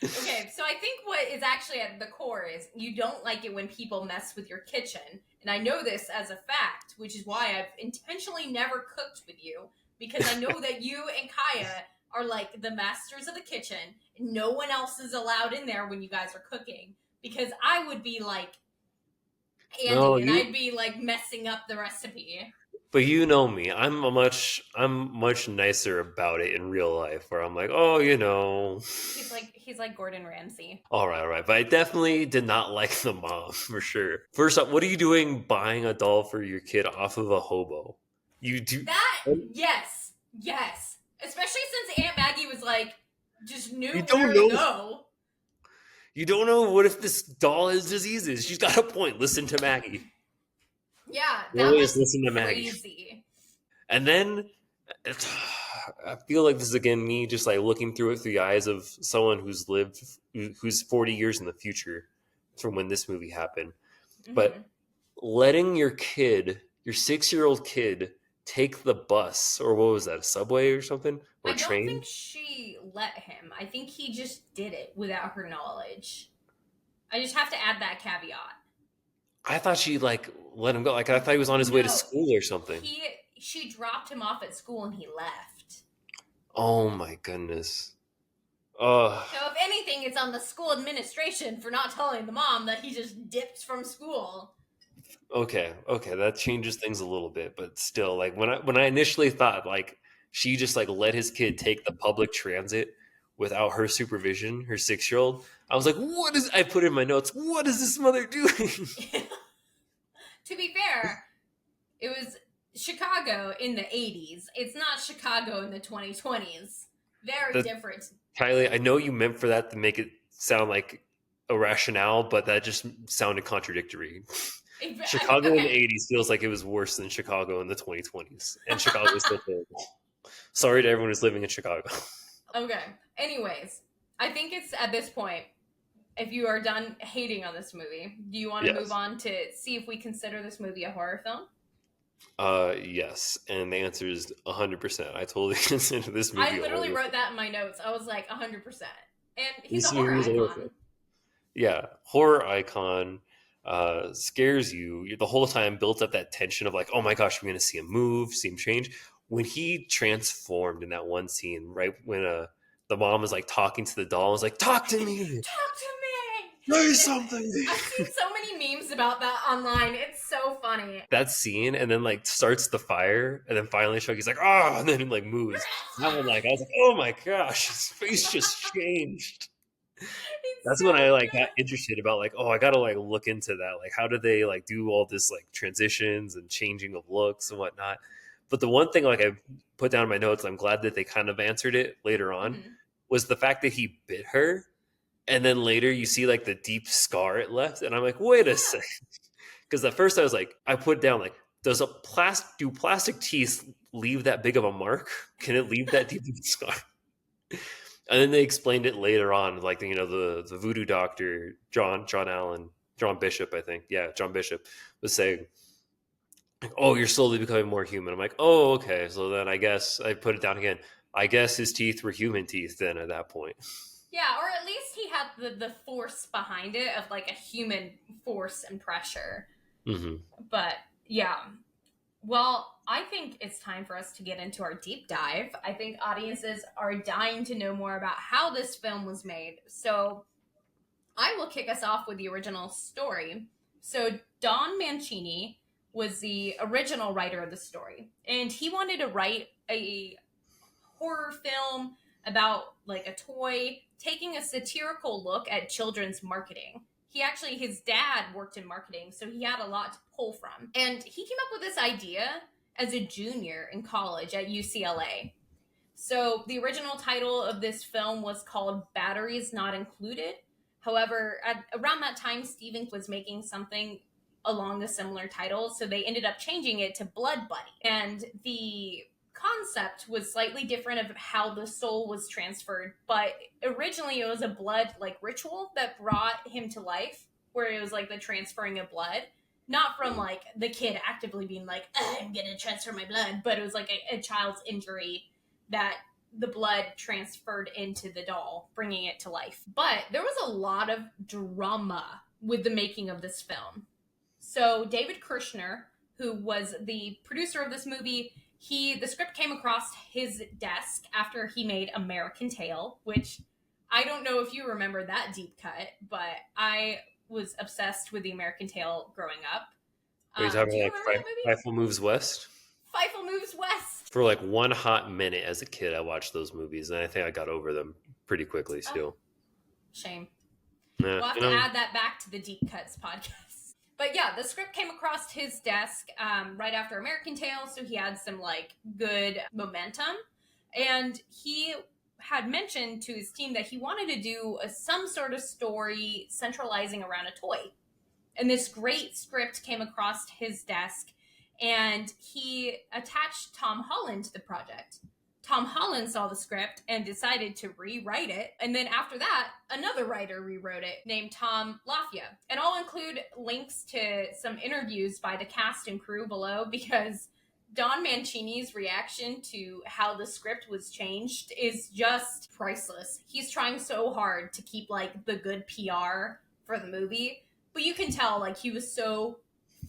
B: Okay, so I think what is actually at the core is you don't like it when people mess with your kitchen. And I know this as a fact, which is why I've intentionally never cooked with you, because I know that you and Kaya are like the masters of the kitchen, and no one else is allowed in there when you guys are cooking, because I would be like Andy, and I'd be like messing up the recipe.
A: But you know me, I'm much nicer about it in real life, where I'm like, oh,
B: he's like Gordon Ramsay.
A: All right, but I definitely did not like the mom for sure. First up, what are you doing buying a doll for your kid off of a hobo? You do
B: that? Yes, especially since Aunt Maggie was like just knew where to go.
A: You don't know what if this doll has diseases. She's got a point. Listen to Maggie.
B: Yeah, that was
A: listen to
B: crazy.
A: Maggie. And then I feel like this is again me just like looking through it through the eyes of someone who's 40 years in the future from when this movie happened. Mm-hmm. But letting your 6-year-old kid take the bus, or what was that, a subway or something, or
B: a
A: train?
B: I don't think she let him. I think he just did it without her knowledge. I just have to add that caveat.
A: I thought she like let him go. Like I thought he was on his way to school or something.
B: She dropped him off at school and he left.
A: Oh my goodness.
B: So if anything, it's on the school administration for not telling the mom that he just dipped from school.
A: Okay, that changes things a little bit, but still, like when I initially thought like she just like let his kid take the public transit without her supervision, her 6-year-old, I was like, I put in my notes, what is this mother doing?
B: To be fair, Chicago in the 80s. It's not Chicago in the 2020s. Very different.
A: Kylie, I know you meant for that to make it sound like a rationale, but that just sounded contradictory. Chicago in the
B: Okay.
A: 80s feels like it was worse than Chicago in the 2020s, and Chicago is still terrible. Sorry to everyone who's living in Chicago.
B: Okay. Anyways, I think it's at this point, if you are done hating on this movie, do you want to move
A: Yes.
B: on to see if we consider this movie a horror film?
A: Yes, and the answer is 100%. I totally consider this movie
B: I
A: a
B: literally
A: horror
B: wrote that in my notes. I was like 100%. And
A: film.
B: he's a
A: This
B: horror
A: movie is a horror film.
B: icon.
A: Yeah, horror icon, scares you the whole time, built up that tension of like, oh my gosh, we're gonna see him move, see him change. When he transformed in that one scene, right when the mom was like talking to the doll, was like, talk to me,
B: Talk to me.
A: say
B: And
A: something.
B: I've seen so many memes about that online. It's so funny.
A: That scene, and then like starts the fire, and then finally Chucky's like, oh, and then he like moves. That one, like, I was like, oh my gosh, his face just changed.
B: It's
A: That's
B: so
A: when I like got
B: good.
A: interested about like, oh, I gotta like look into that. Like, how do they like do all this like transitions and changing of looks and whatnot? But the one thing like I put down in my notes, I'm glad that they kind of answered it later on,
B: Mhm.
A: was the fact that he bit her, and then later you see like the deep scar it left, and I'm like, wait a
B: Yeah.
A: second, because at first I was like, I put down like, does a plastic teeth leave that big of a mark? Can it leave that deep of a scar? And then they explained it later on, like the voodoo doctor John Allen, John Bishop, I think, yeah, John Bishop was saying, like, "Oh, you're slowly becoming more human." I'm like, "Oh, okay." So then I guess I put it down again. I guess his teeth were human teeth then at that point.
B: Yeah, or at least he had the force behind it of like a human force and pressure.
A: Hmm.
B: But yeah. Well, I think it's time for us to get into our deep dive. I think audiences are dying to know more about how this film was made. So I will kick us off with the original story. So Don Mancini was the original writer of the story, and he wanted to write a horror film about like a toy taking a satirical look at children's marketing. His dad worked in marketing, so he had a lot to pull from. And he came up with this idea as a junior in college at UCLA. So the original title of this film was called Batteries Not Included. However, around that time, Steven was making something along a similar title, so they ended up changing it to Blood Buddy. And the concept was slightly different of how the soul was transferred, but originally it was a blood like ritual that brought him to life, where it was like the transferring of blood, not from like the kid actively being like, I'm gonna transfer my blood, but it was like a child's injury that the blood transferred into the doll, bringing it to life. But there was a lot of drama with the making of this film. So David Kirshner, who was the producer of this movie, the script came across his desk after he made American Tail, which I don't know if you remember that deep cut, but I was obsessed with the American Tail growing up.
A: Are you talking
B: Do you
A: about
B: remember that
A: like
B: movie?
A: Fifle Moves West?
B: Feifel Moves West.
A: For like one hot minute as a kid, I watched those movies, and I think I got over them pretty quickly.
B: Oh,
A: Still,
B: shame.
A: yeah,
B: We'll have to add that back to the Deep Cuts podcast. But yeah, the script came across his desk right after American Tail, so he had some like good momentum, and he had mentioned to his team that he wanted to do some sort of story centralizing around a toy. And this great script came across his desk, and he attached Tom Holland to the project. Tom Holland saw the script and decided to rewrite it. And then after that, another writer rewrote it named Tom Lafia. And I'll include links to some interviews by the cast and crew below, because Don Mancini's reaction to how the script was changed is just priceless. He's trying so hard to keep like the good PR for the movie, but you can tell like he was so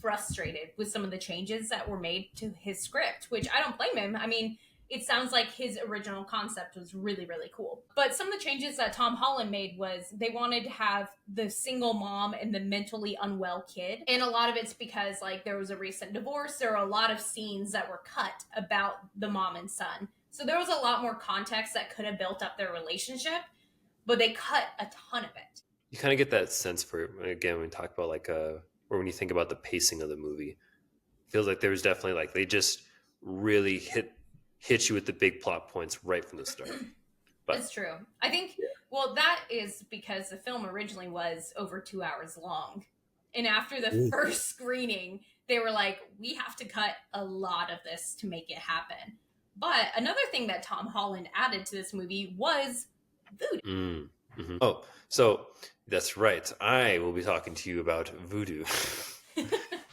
B: frustrated with some of the changes that were made to his script, which I don't blame him. I mean, it sounds like his original concept was really, really cool. But some of the changes that Tom Holland made was they wanted to have the single mom and the mentally unwell kid. And a lot of it's because like there was a recent divorce. There are a lot of scenes that were cut about the mom and son. So there was a lot more context that could have built up their relationship, but they cut a ton of it.
A: you kind of get that sense for again when we talk about like or when you think about the pacing of the movie. Feels like there was definitely like they just really hit you with the big plot points right from the start. But
B: It's true. I think, well, that is because the film originally was over 2 hours long. And after the
A: Ooh.
B: first screening, they were like, we have to cut a lot of this to make it happen. But another thing that Tom Holland added to this movie was voodoo.
A: Mhm. Oh, so that's right. I will be talking to you about voodoo.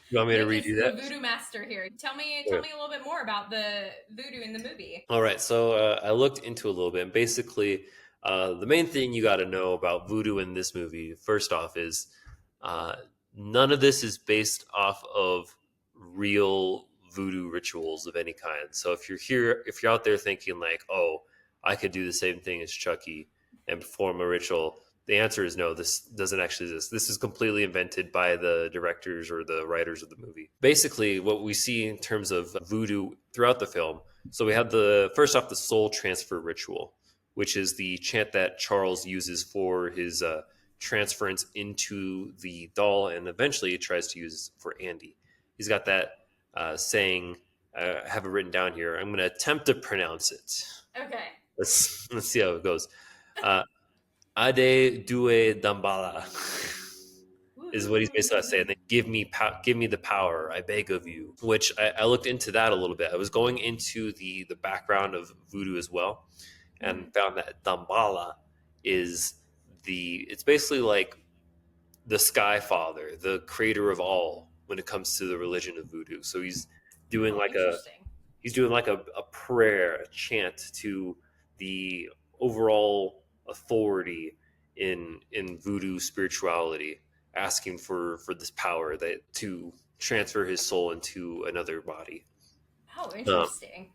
A: You want me to
B: Nick is
A: redo
B: the
A: that?
B: voodoo master here. Tell
A: Yeah.
B: me a little bit more about the voodoo in the movie.
A: All right. So I looked into a little bit. And basically, the main thing you got to know about voodoo in this movie, first off, is uh, none of this is based off of real voodoo rituals of any kind. So if you're out there thinking like, oh, I could do the same thing as Chucky and perform a ritual, the answer is no. This doesn't actually exist. This is completely invented by the directors or the writers of the movie. Basically, what we see in terms of voodoo throughout the film, so we have the first off the soul transfer ritual, which is the chant that Charles uses for his transference into the doll, and eventually he tries to use for Andy. He's got that saying. I have it written down here. I'm going to attempt to pronounce it.
B: Okay.
A: Let's see how it goes. Uh, Ade due dambala is what he's basically saying. Give me the power, I beg of you. Which I looked into that a little bit. I was going into the background of voodoo as well, and found that dambala is it's basically like the Sky Father, the creator of all, when it comes to the religion of voodoo. So doing
B: Oh,
A: like a
B: interesting.
A: he's doing like a prayer, a chant to the overall authority in voodoo spirituality, asking for this power that to transfer his soul into another body.
B: Oh,
A: Um,
B: interesting.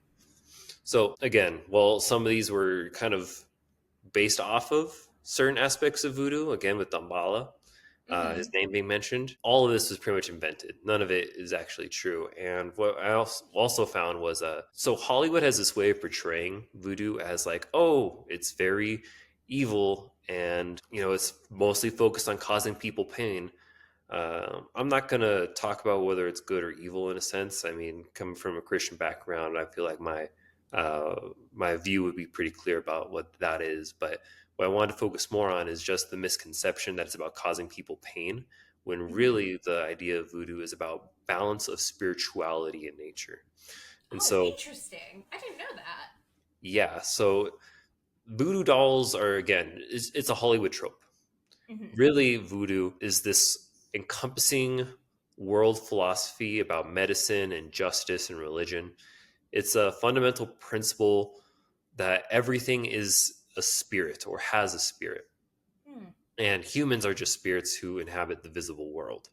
A: so again, while some of these were kind of based off of certain aspects of voodoo, again with Dambala, his
B: Mm-hmm.
A: name being mentioned. All of this was pretty much invented. None of it is actually true. And what I also found was so Hollywood has this way of portraying voodoo as like, oh, it's very evil and, it's mostly focused on causing people pain. I'm not going to talk about whether it's good or evil in a sense. I mean, coming from a Christian background, I feel like my view would be pretty clear about what that is. But what I wanted to focus more on is just the misconception that it's about causing people pain, when
B: Mm-hmm.
A: really the idea of voodoo is about balance of spirituality in nature. And
B: Oh,
A: so,
B: interesting. I didn't know that.
A: yeah, so voodoo dolls are again, it's a Hollywood trope.
B: Mm-hmm.
A: Really, voodoo is this encompassing world philosophy about medicine and justice and religion. It's a fundamental principle that everything is a spirit or has a spirit,
B: Hmm.
A: and humans are just spirits who inhabit the visible world.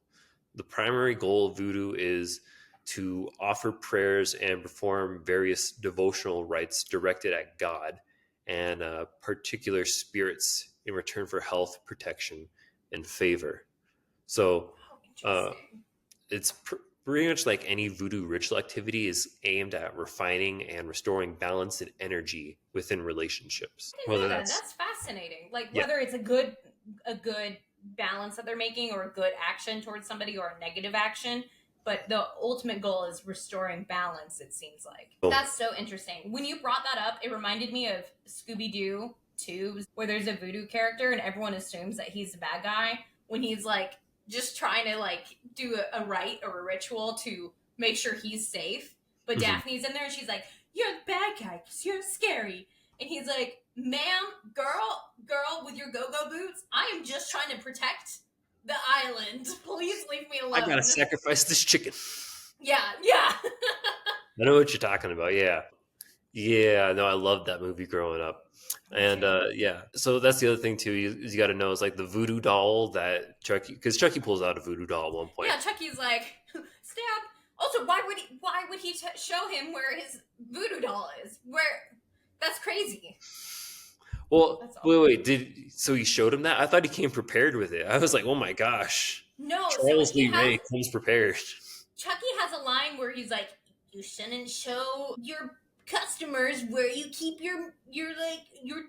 A: The primary goal of voodoo is to offer prayers and perform various devotional rites directed at God and particular spirits in return for health, protection, and favor. So
B: Oh,
A: uh,
B: interesting.
A: it's pretty much like any voodoo ritual activity is aimed at refining and restoring balance and energy within relationships.
B: I didn't
A: Whether
B: know that.
A: that's,
B: That's fascinating. Like
A: yeah,
B: whether it's a good balance that they're making or a good action towards somebody or a negative action, but the ultimate goal is restoring balance, it seems like.
A: boom.
B: That's so interesting. When you brought that up, it reminded me of Scooby Doo 2, where there's a voodoo character and everyone assumes that he's the bad guy when he's like just trying to like do a rite or a ritual to make sure he's safe. But
A: Mhm.
B: Daphne's in there and she's like, "You're the bad guy because you're scary." And he's like, "Ma'am, girl with your go-go boots, I am just trying to protect the island. Please leave me
A: I gotta
B: alone."
A: sacrifice this chicken.
B: Yeah, yeah.
A: I know what you're talking about. Yeah. Yeah, no, I loved that movie growing up.
B: Me
A: And
B: too.
A: yeah, so that's the other thing too. You got to know is like the voodoo doll that Chucky, because Chucky pulls out a voodoo doll at one point.
B: Yeah, Chucky's like, "Stab." Also, why would he show him where his voodoo doll is? Where that's crazy.
A: Well,
B: That's all.
A: wait, so he showed him that? I thought he came prepared with it. I was like, oh my gosh,
B: No, so
A: Charles Lee Ray comes prepared.
B: Chucky has a line where he's like, "You shouldn't show your customers where you keep your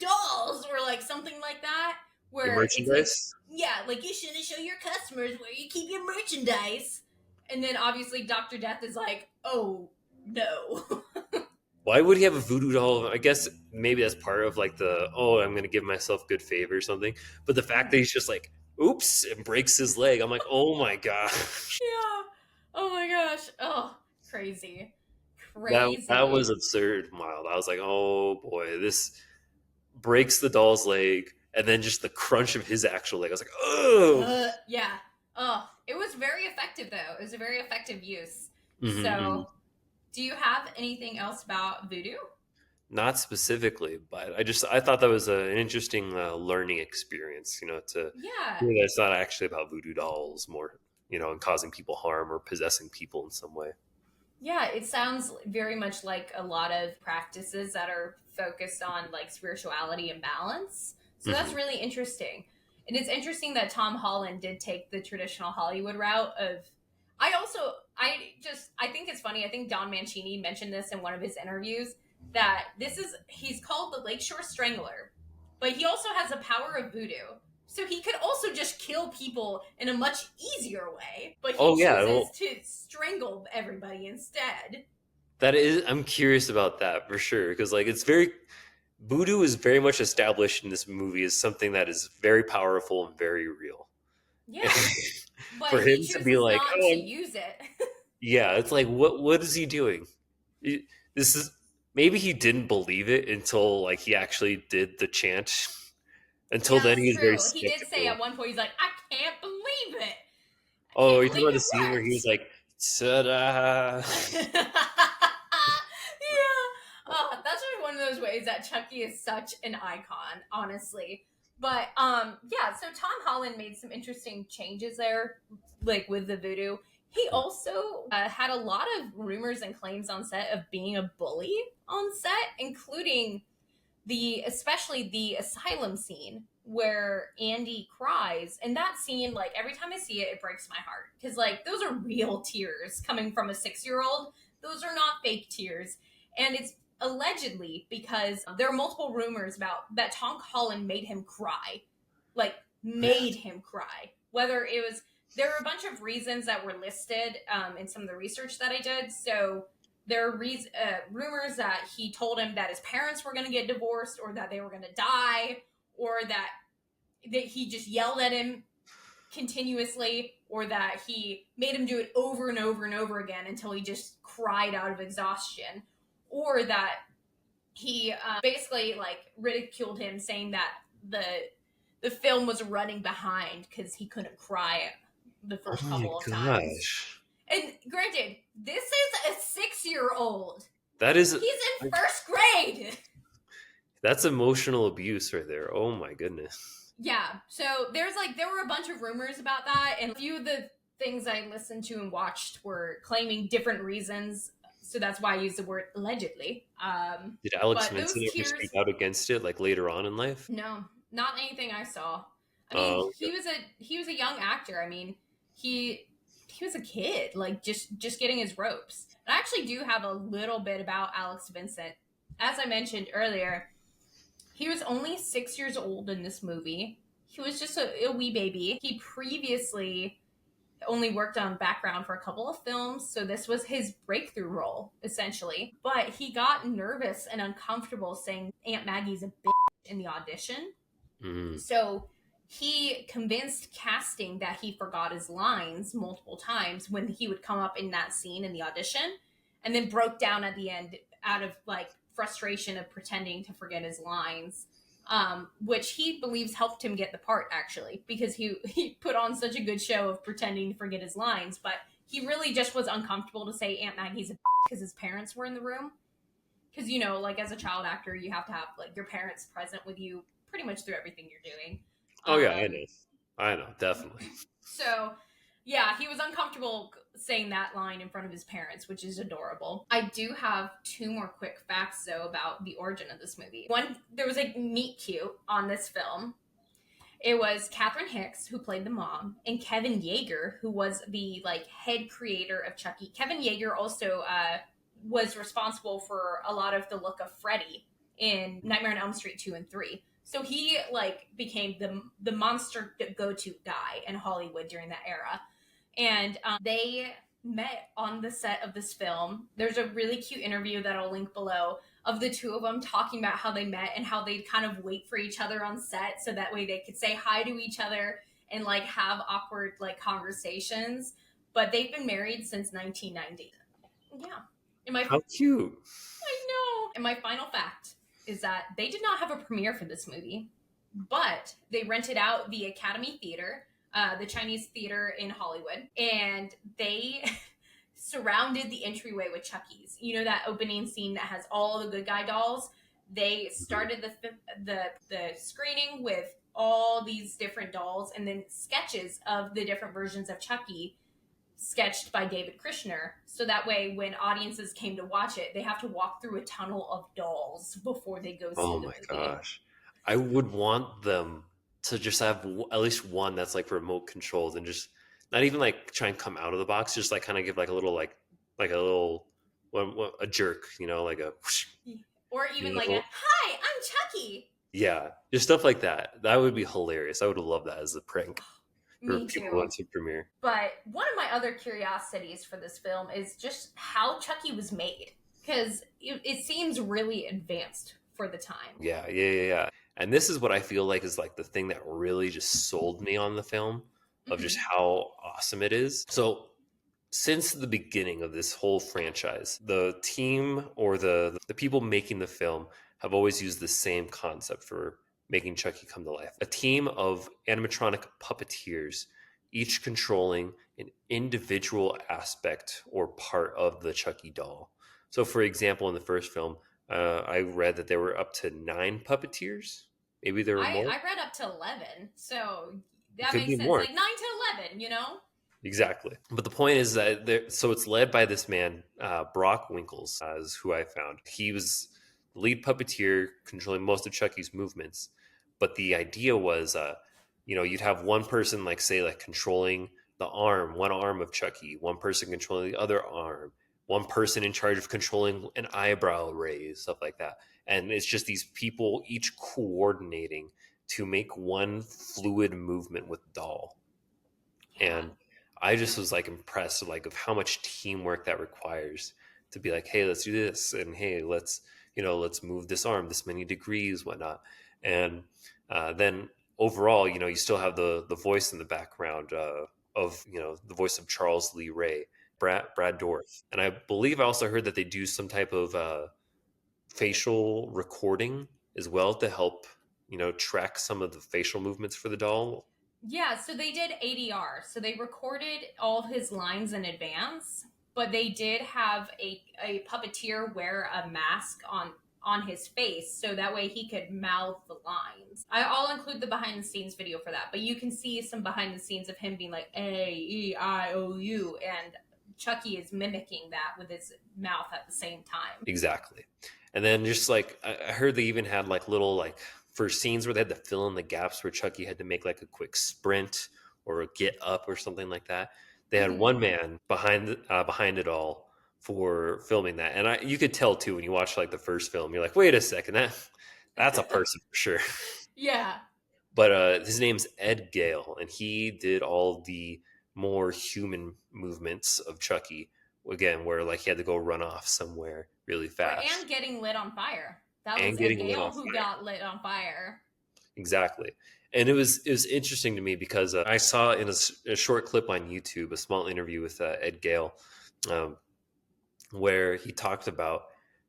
B: dolls," or like something like that.
A: Your
B: Where it's like,
A: merchandise.
B: yeah, like you shouldn't show your customers where you keep your merchandise. And then obviously Dr. Death is like, oh no.
A: Why would he have a voodoo doll? I guess maybe that's part of like the, oh, I'm gonna give myself good favor or something. But the fact that he's just like, oops, and breaks his leg, I'm like, oh my gosh.
B: Yeah. Oh my gosh. Oh, crazy.
A: That
B: Crazy.
A: was absurd mild. I was like, oh boy, this breaks the doll's leg, and then just the crunch of his actual leg. I was like, oh.
B: Yeah. Oh, it was very effective though. It was a very effective use.
A: Mm-hmm.
B: So, do you have anything else about voodoo?
A: Not specifically, but I thought that was an interesting learning experience. To
B: Yeah.
A: hear that it's not actually about voodoo dolls, more and causing people harm or possessing people in some way.
B: Yeah, it sounds very much like a lot of practices that are focused on like spirituality and balance. So that's
A: Hmm.
B: really interesting. And it's interesting that Tom Holland did take the traditional Hollywood route of I think it's funny. I think Don Mancini mentioned this in one of his interviews that he's called the Lakeshore Strangler, but he also has the power of voodoo. So he could also just kill people in a much easier way, but he
A: Oh yeah,
B: chooses
A: well,
B: to strangle everybody instead.
A: that is. I'm curious about that for sure because like it's very voodoo is very much established in this movie as something that is very powerful and very real.
B: Yeah, but
A: For
B: he
A: him to be
B: chooses
A: like,
B: not
A: oh,
B: to use it.
A: yeah, it's like what is he doing? It- this is maybe he didn't believe it until like he actually did the chant. Until
B: Yeah,
A: then,
B: that's
A: he was very
B: true. He did say at
A: skeptical.
B: one point, he's like, I can't believe it. I
A: Oh,
B: can't
A: you talking
B: believe
A: about the
B: it
A: scene where he was
B: worked.
A: like, "Ta-da!"
B: Yeah. Oh, that's just one of those ways that Chucky is such an icon, honestly. But yeah, so Tom Holland made some interesting changes there, like with the voodoo. He also had a lot of rumors and claims on set of being a bully on set, including especially the asylum scene where Andy cries. And that scene, like every time I see it, it breaks my heart. Because like those are real tears coming from a 6-year-old. Those are not fake tears. And it's allegedly because there are multiple rumors about that Tom Holland made him cry. Like made him cry. Whether it was there were a bunch of reasons that were listed in some of the research that I did. So there are rumors that he told him that his parents were going to get divorced or that they were going to die or that he just yelled at him continuously or that he made him do it over and over and over again until he just cried out of exhaustion or that he basically like ridiculed him saying that the film was running behind because he couldn't cry the
A: Oh
B: first
A: my
B: couple of times.
A: gosh,
B: And granted, this is a 6-year old.
A: that is
B: He's in
A: like
B: first grade.
A: that's emotional abuse right there. Oh my goodness.
B: Yeah. So there were a bunch of rumors about that, and a few of the things I listened to and watched were claiming different reasons. So that's why I use the word allegedly.
A: Did Alex
B: But
A: Vincent
B: those
A: ever speak
B: tears,
A: out against it, like later on in life?
B: no, not anything I saw. I mean,
A: Oh,
B: he was a young actor. I mean, he he was a kid, like just getting his ropes. And I actually do have a little bit about Alex Vincent. As I mentioned earlier, he was only 6 years old in this movie. He was just a wee baby. He previously only worked on background for a couple of films, so this was his breakthrough role, essentially. But he got nervous and uncomfortable saying Aunt Maggie's a bitch in the audition.
A: mm.
B: So he convinced casting that he forgot his lines multiple times when he would come up in that scene in the audition, and then broke down at the end out of like frustration of pretending to forget his lines. Which he believes helped him get the part actually, because he put on such a good show of pretending to forget his lines, but he really just was uncomfortable to say Aunt Maggie's a because his parents were in the room. Because like as a child actor, you have to have like your parents present with you pretty much through everything you're doing.
A: Oh yeah, I
B: Um,
A: know. I know, definitely.
B: so, yeah, he was uncomfortable saying that line in front of his parents, which is adorable. I do have two more quick facts though about the origin of this movie. One, there was a meet cute on this film. It was Catherine Hicks who played the mom, and Kevin Yeager who was the like head creator of Chucky. Kevin Yeager also was responsible for a lot of the look of Freddy in Nightmare on Elm Street 2 and 3. So he like became the monster go-to guy in Hollywood during that era. And they met on the set of this film. There's a really cute interview that I'll link below of the two of them talking about how they met and how they'd kind of wait for each other on set so that way they could say hi to each other and like have awkward like conversations. But they've been married since 1990. Yeah. And my
A: How cute.
B: I know. And my final fact is that they did not have a premiere for this movie, but they rented out the Academy Theater, the Chinese theater in Hollywood, and they surrounded the entryway with Chucky's. You know that opening scene that has all the good guy dolls? They started the screening with all these different dolls and then sketches of the different versions of Chucky sketched by David Krishner. So that way, when audiences came to watch it, they have to walk through a tunnel of dolls before they go see
A: Oh
B: the
A: my
B: movie.
A: gosh. I would want them to just have at least one that's like remote controlled and just not even like try and come out of the box, just like kind of give like a little like a little a jerk, like a whoosh,
B: Or even
A: you
B: like a
A: know?
B: "Hi, I'm Chucky."
A: Yeah, just stuff like that. That would be hilarious. I would love that as a prank for
B: Me
A: people who
B: too.
A: want to premiere.
B: But one of my other curiosities for this film is just how Chucky was made, because it seems really advanced for the time.
A: Yeah. And this is what I feel like is like the thing that really just sold me on the film of just
B: Mm-hmm.
A: how awesome it is. So since the beginning of this whole franchise, the team or the people making the film have always used the same concept for making Chucky come to life. A team of animatronic puppeteers, each controlling an individual aspect or part of the Chucky doll. So, for example, in the first film, I read that there were up to 9 puppeteers. Maybe there were more.
B: I read up to 11, so
A: It
B: that
A: could
B: makes
A: be
B: sense.
A: more.
B: Like 9 to 11, you know?
A: Exactly. But the point is that so it's led by this man, Brock Winkles, is who I found. He was the lead puppeteer controlling most of Chucky's movements. But the idea was, you'd have one person, like, say, like controlling one arm of Chucky, one person controlling the other arm, one person in charge of controlling an eyebrow raise, stuff like that. And it's just these people each coordinating to make one fluid movement with doll.
B: Yeah.
A: And I just was like impressed like of how much teamwork that requires to be like, hey, let's do this, and hey, let's move this arm this many degrees, whatnot. And then overall, you still have the voice in the background of the voice of Charles Lee Ray, Brad Dourif. And I believe I also heard that they do some type of facial recording as well to help track some of the facial movements for the doll.
B: Yeah, so they did ADR. So they recorded all of his lines in advance, but they did have a puppeteer wear a mask on his face so that way he could mouth the lines. I'll include the behind the scenes video for that, but you can see some behind the scenes of him being like A-E-I-O-U, and Chucky is mimicking that with his mouth at the same time.
A: Exactly. And then just like I heard they even had like little like for scenes where they had to fill in the gaps where Chucky had to make like a quick sprint or a get up or something like that. They had
B: Mm-hmm.
A: one man behind it all for filming that, and you could tell too when you watch like the first film. You're like, wait a second, that's a person for sure.
B: Yeah.
A: But his name's Ed Gale, and he did all the more human movements of Chucky. Again, where like he had to go run off somewhere really
B: Right,
A: fast
B: and getting lit on fire. That was
A: and
B: Ed
A: getting lit on
B: Gale who
A: fire.
B: got lit on fire.
A: Exactly. And it was interesting to me because I saw in a short clip on YouTube a small interview with Ed Gale, um, where he talked about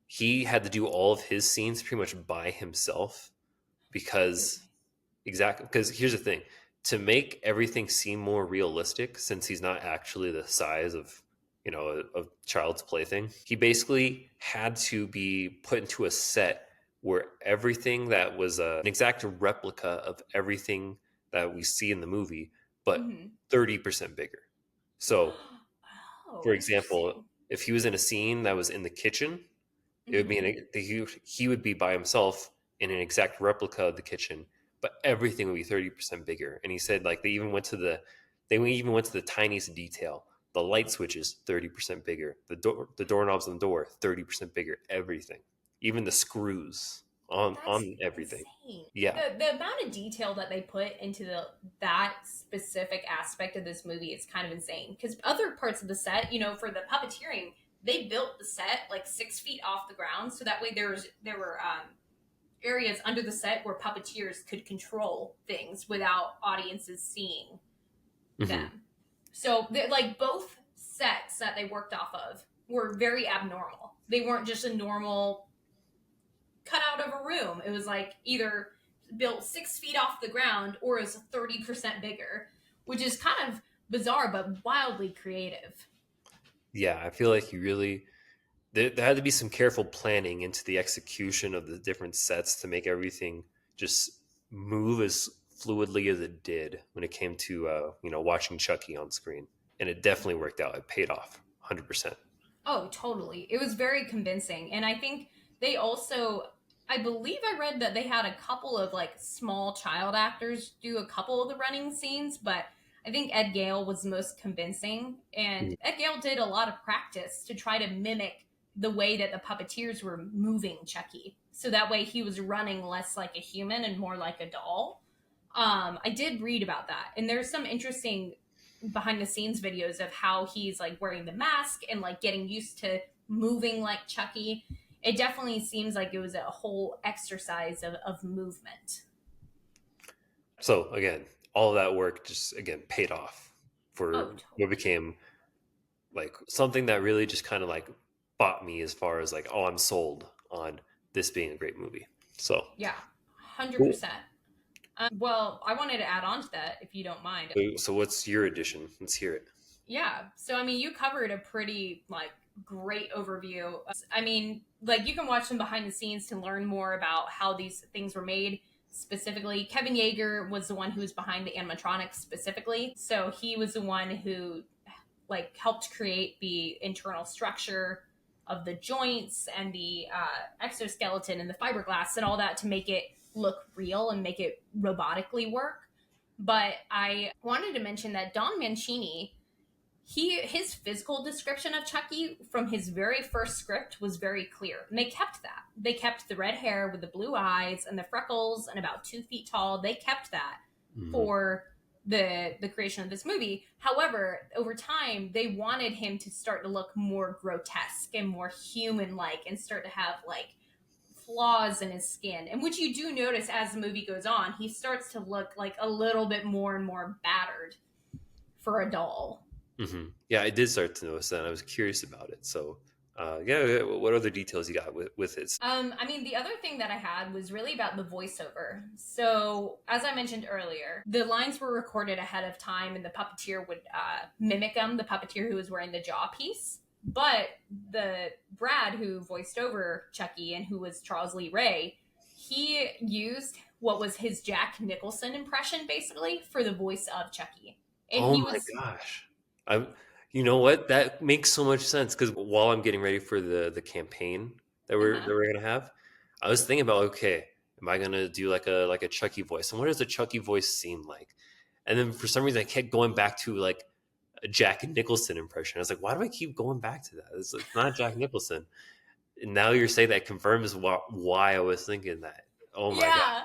A: he had to do all of his scenes pretty much by himself because
B: Really?
A: exactly, because here's the thing: to make everything seem more realistic, since he's not actually the size of a child's plaything, he basically had to be put into a set where everything that was an exact replica of everything that we see in the movie, but
B: Mm-hmm.
A: 30% bigger. So,
B: Oh,
A: for example,
B: interesting.
A: if he was in a scene that was in the kitchen, it would
B: Mm-hmm.
A: mean he would be by himself in an exact replica of the kitchen, but everything would be 30% bigger. And he said like they even went to the tiniest detail. The light switches 30% bigger. The doorknobs on the door 30% bigger. Everything, even the screws.
B: That's
A: on everything.
B: insane.
A: Yeah.
B: The amount of detail that they put into that specific aspect of this movie is kind of insane. Because other parts of the set, for the puppeteering, they built the set like 6 feet off the ground, so that way there were areas under the set where puppeteers could control things without audiences seeing
A: Hmm.
B: them. So like both sets that they worked off of were very abnormal. They weren't just a normal cut out of a room. It was like either built 6 feet off the ground or is 30% bigger, which is kind of bizarre but wildly creative.
A: Yeah, I feel like you really there had to be some careful planning into the execution of the different sets to make everything just move as fluidly as it did when it came to watching Chucky on screen, and it definitely worked out. It paid off 100%.
B: Oh, totally. It was very convincing. And I think they also, I believe I read that they had a couple of like small child actors do a couple of the running scenes, but I think Ed Gale was the most convincing. And Ed Gale did a lot of practice to try to mimic the way that the puppeteers were moving Chucky. So that way he was running less like a human and more like a doll. I did read about that. And there's some interesting behind the scenes videos of how he's like wearing the mask and like getting used to moving like Chucky. It definitely seems like it was a whole exercise of movement.
A: So again, all of that work just again paid off
B: Oh,
A: for what
B: totally.
A: became like something that really just kind of like bought me as far as like, oh, I'm sold on this being a great movie. So
B: Yeah,
A: cool.
B: 100%. Well, I wanted to add on to that if you don't mind.
A: So what's your addition? Let's hear it.
B: Yeah. So, I mean, you covered a pretty, like, great overview. I mean, like, you can watch some behind the scenes to learn more about how these things were made. Specifically, Kevin Yeager was the one who was behind the animatronics specifically. So, he was the one who, like, helped create the internal structure of the joints and the exoskeleton and the fiberglass and all that to make it look real and make it robotically work. But I wanted to mention that Don Mancini, his physical description of Chucky from his very first script was very clear. And they kept that. They kept the red hair with the blue eyes and the freckles and about 2 feet tall. They kept that
A: Hmm.
B: for the creation of this movie. However, over time, they wanted him to start to look more grotesque and more human like and start to have like flaws in his skin. And which you do notice as the movie goes on, he starts to look like a little bit more and more battered for a doll.
A: Hmm. Yeah, I did start to notice that. And I was curious about it. So, yeah, what other details you got with it?
B: I mean, the other thing that I had was really about the voiceover. So, as I mentioned earlier, the lines were recorded ahead of time, and the puppeteer would mimic them, the puppeteer who was wearing the jaw piece. But the Brad who voiced over Chucky and who was Charles Lee Ray, he used what was his Jack Nicholson impression basically for the voice of Chucky. And
A: Oh
B: he
A: my
B: was,
A: gosh, I, you know what? That makes so much sense because while I'm getting ready for the campaign that
B: uh-huh.
A: we're gonna have, I was thinking about, okay, am I gonna do like a Chucky voice, and what does a Chucky voice seem like? And then for some reason, I kept going back to like a Jack Nicholson impression. I was like, why do I keep going back to that? It's not Jack Nicholson. And now you're saying that confirms why I was thinking that. Oh my god.
B: Yeah.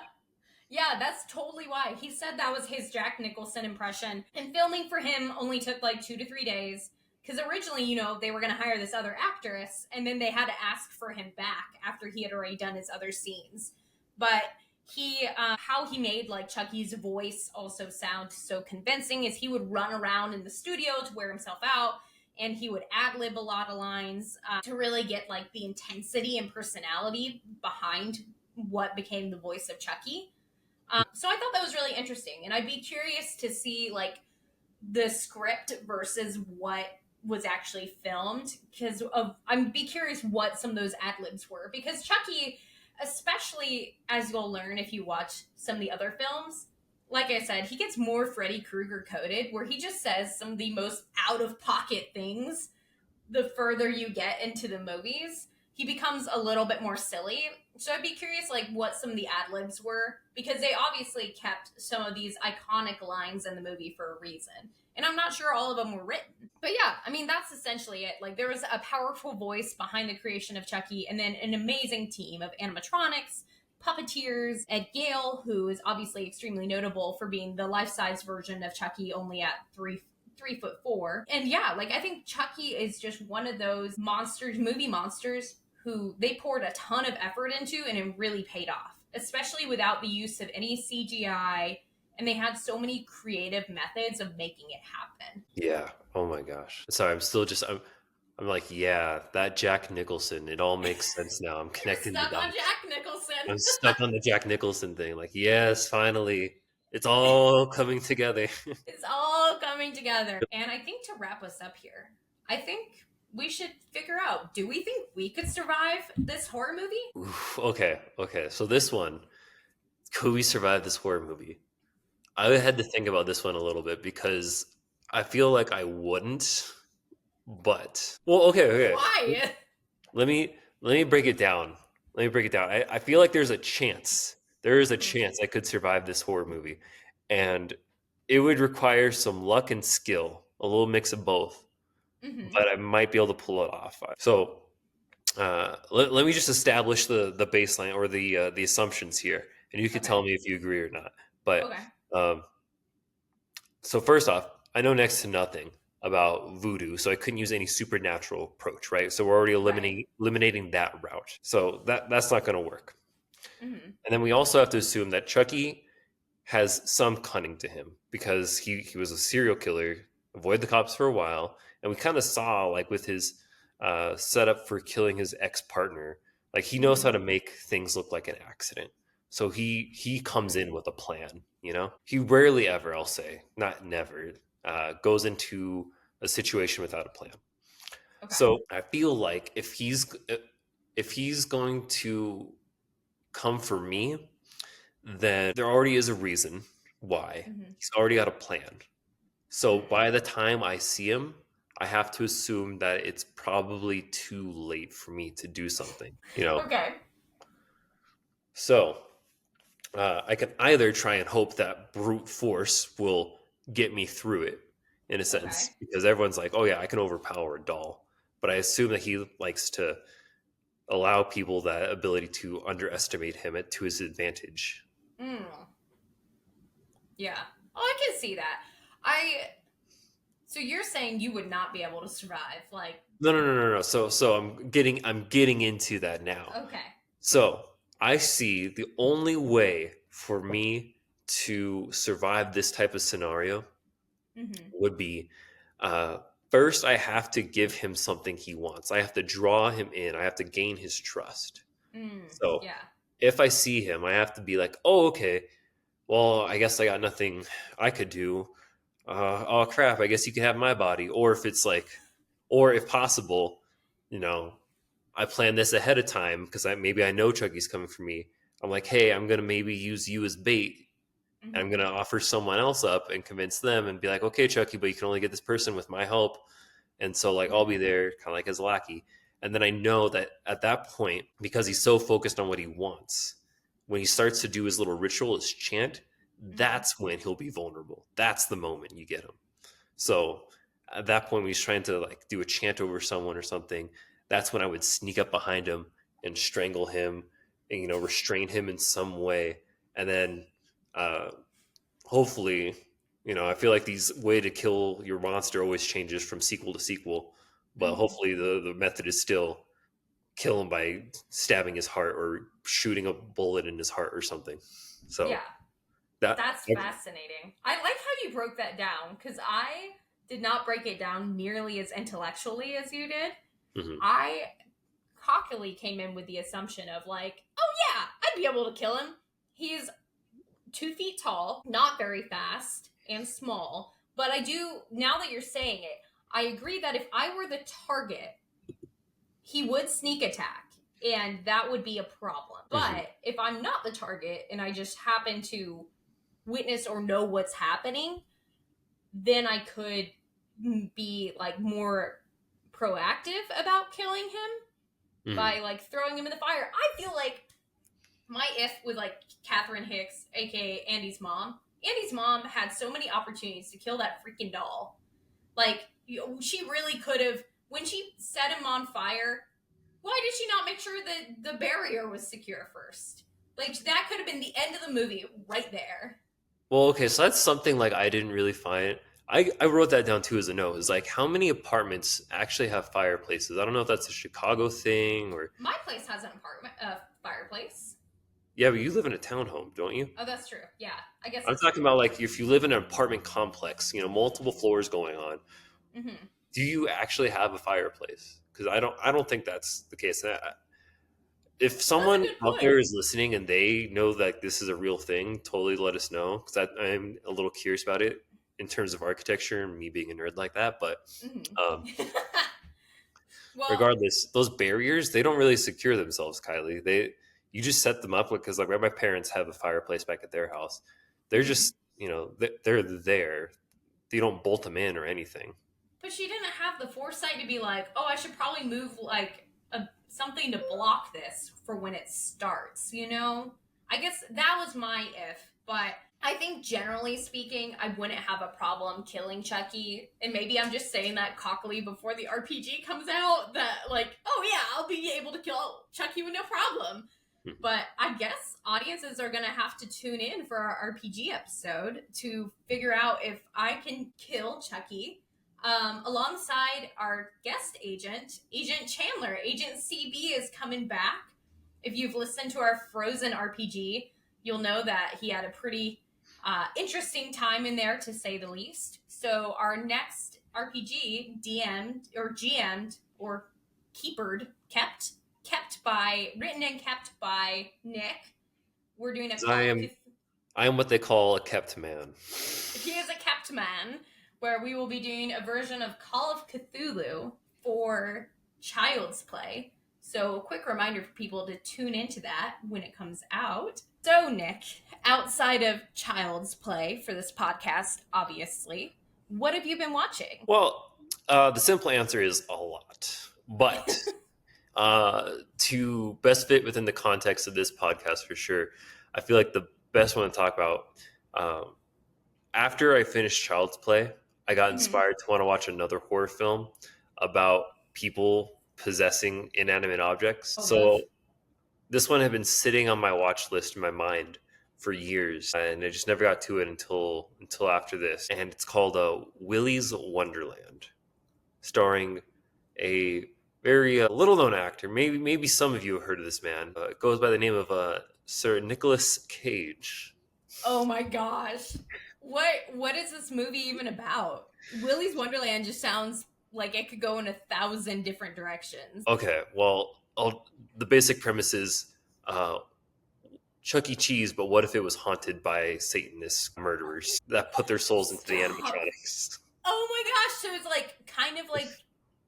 B: Yeah, that's totally why. He said that was his Jack Nicholson impression. And filming for him only took like 2 to 3 days. Because originally, they were going to hire this other actress, and then they had to ask for him back after he had already done his other scenes. But how he made like Chucky's voice also sound so convincing is he would run around in the studio to wear himself out, and he would ad lib a lot of lines to really get like the intensity and personality behind what became the voice of Chucky. So I thought that was really interesting, and I'd be curious to see like the script versus what was actually filmed because I'd be curious what some of those ad libs were because Chucky, especially as you'll learn if you watch some of the other films, like I said, he gets more Freddy Krueger coded, where he just says some of the most out of pocket things the further you get into the movies, he becomes a little bit more silly. So I'd be curious, like, what some of the ad libs were, because they obviously kept some of these iconic lines in the movie for a reason. And I'm not sure all of them were written. But yeah, I mean, that's essentially it. Like, there was a powerful voice behind the creation of Chucky, and then an amazing team of animatronics, puppeteers. Ed Gale, who is obviously extremely notable for being the life-size version of Chucky, only at 3'4". And yeah, like I think Chucky is just one of those movie monsters who they poured a ton of effort into and it really paid off, especially without the use of any CGI. And they had so many creative methods of making it happen.
A: Yeah. Oh my gosh. Sorry, I'm like, yeah, that Jack Nicholson. It all makes sense now. I'm
B: You're
A: connecting the
B: stuck on
A: dots.
B: Jack Nicholson.
A: I'm stuck on the Jack Nicholson thing. Like, yes, finally, it's all coming together.
B: It's all coming together. And I think to wrap us up here, I think we should figure out, do we think we could survive this horror movie?
A: Oof, okay. So this one, could we survive this horror movie? I had to think about this one a little bit because I feel like I wouldn't. But well, okay.
B: Why?
A: Let me break it down. Let me break it down. I feel like there's a chance. There is a
B: Mm-hmm.
A: chance I could survive this horror movie. And it would require some luck and skill, a little mix of both.
B: Mm-hmm.
A: But I might be able to pull it off. So let me just establish the baseline or the assumptions here, and you can
B: Okay.
A: tell me if you agree or not. But
B: Okay.
A: um, so first off, I know next to nothing about voodoo, so I couldn't use any supernatural approach, right? So we're already
B: Right.
A: eliminating that route. So that's not going to work.
B: Mm-hmm.
A: And then we also have to assume that Chucky has some cunning to him because he was a serial killer, avoided the cops for a while, and we kind of saw like with his setup for killing his ex partner, like he knows
B: Mm-hmm.
A: how to make things look like an accident. So he comes
B: Mm-hmm.
A: in with a plan. He rarely ever, I'll say, not never, goes into a situation without a plan.
B: Okay.
A: So I feel like if he's going to come for me, then there already is a reason why.
B: Mm-hmm.
A: He's already got a plan. So
B: Mm-hmm.
A: by the time I see him, I have to assume that it's probably too late for me to do something.
B: Okay.
A: So I can either try and hope that brute force will get me through it, in a
B: Okay.
A: sense, because everyone's like, oh yeah, I can overpower a doll. But I assume that he likes to allow people that ability to underestimate him to his advantage.
B: Mm. Yeah. Oh, I can see that. I. So you're saying you would not be able to survive, like?
A: No. So I'm getting into that now.
B: Okay.
A: So I see the only way for me to survive this type of scenario
B: Mm-hmm.
A: would be uh, first, I have to give him something he wants. I have to draw him in. I have to gain his trust.
B: Mm.
A: So
B: Yeah.
A: if I see him, I have to be like, oh, okay, well, I guess I got nothing I could do. Oh, crap, I guess you can have my body. Or if it's like, or if possible, you know, I plan this ahead of time because maybe I know Chucky's coming for me. I'm like, hey, I'm gonna maybe use you as bait, and I'm
B: Mm-hmm.
A: gonna offer someone else up and convince them and be like, okay, Chucky, but you can only get this person with my help, and so like I'll be
B: Mm-hmm.
A: there, kind of like as lackey. And then I know that at that point, because he's so focused on what he wants, when he starts to do his little ritual, his chant,
B: Mm-hmm.
A: that's when he'll be vulnerable. That's the moment you get him. So at that point, when he's trying to like do a chant over someone or something, that's when I would sneak up behind him and strangle him and restrain him in some way, and then uh, hopefully, I feel like these way to kill your monster always changes from sequel to sequel, but
B: Mm-hmm.
A: hopefully the method is still kill him by stabbing his heart or shooting a bullet in his heart or something. So
B: Yeah.
A: that.
B: That's fascinating. I like how you broke that down because I did not break it down nearly as intellectually as you did.
A: Mhm.
B: I cockily came in with the assumption of like, oh yeah, I'd be able to kill him. He's 2 feet tall, not very fast, and small. But I do, now that you're saying it, I agree that if I were the target, he would sneak attack, and that would be a problem.
A: Mhm.
B: But if I'm not the target and I just happen to witness or know what's happening, then I could be like more proactive about killing him
A: Mhm.
B: by like throwing him in the fire. I feel like my if with like Catherine Hicks, aka Andy's mom. Andy's mom had so many opportunities to kill that freaking doll. Like she really could have. When she set him on fire, why did she not make sure that the barrier was secure first? Like, that could have been the end of the movie right there.
A: Well, okay, so that's something like I didn't really find. I wrote that down too as a note. Is like how many apartments actually have fireplaces? I don't know if that's a Chicago thing or
B: My place has an apartment, fireplace.
A: yeah, but you live in a townhome, don't you?
B: Oh, that's true. Yeah, I guess
A: I'm
B: that's
A: talking
B: true.
A: about like if you live in an apartment complex, multiple floors going on.
B: Hmm.
A: Do you actually have a fireplace? Because I don't think that's the case. If
B: That's a
A: someone
B: good
A: out
B: point.
A: there is listening and they know that this is a real thing, totally let us know because I'm a little curious about it in terms of architecture and me being a nerd like that. But um,
B: Hmm. Well,
A: regardless, those barriers they don't really secure themselves, Kylie. You just set them up because like my parents have a fireplace back at their house. They're
B: mhm.
A: just they're there. They don't bolt them in or anything.
B: But she didn't have the foresight to be like, oh, I should probably move like something to block this for when it starts, you know? I guess that was my if, but I think generally speaking, I wouldn't have a problem killing Chucky. And maybe I'm just saying that cockily before the RPG comes out that, like, oh yeah, I'll be able to kill Chucky with no problem.
A: Mhm.
B: But I guess audiences are going to have to tune in for our RPG episode to figure out if I can kill Chucky alongside our guest agent, Agent Chandler. Agent CB is coming back. If you've listened to our Frozen RPG, you'll know that he had a pretty interesting time in there, to say the least. So, our next RPG, DM'd or GM'd or written and kept by Nick. We're doing a
A: 'Cause I
B: Call of
A: am
B: Cthulhu.
A: I am what they call a kept man.
B: He is a kept man, where we will be doing a version of Call of Cthulhu for Child's Play. So, a quick reminder for people to tune into that when it comes out. So, Nick, outside of Child's Play for this podcast, obviously, what have you been watching?
A: Well, the simple answer is a lot, but to best fit within the context of this podcast for sure, I feel like the best one to talk about. Um, After I finished Child's Play, I got
B: Mm-hmm.
A: inspired to want to watch another horror film about people possessing inanimate objects.
B: Oh,
A: So
B: love.
A: this one had been sitting on my watch list in my mind for years, and I just never got to it until after this. And it's called Willy's Wonderland, starring a very little known actor. Maybe some of you have heard of this man. It goes by the name of Sir Nicholas Cage.
B: Oh my gosh. What is this movie even about? Willy's Wonderland just sounds like it could go in 1,000 different directions.
A: Okay, well, the basic premise is uh, Chuck E. Cheese, but what if it was haunted by Satanist murderers that put their souls into the
B: Stop.
A: animatronics?
B: Oh my gosh, so it's like kind of like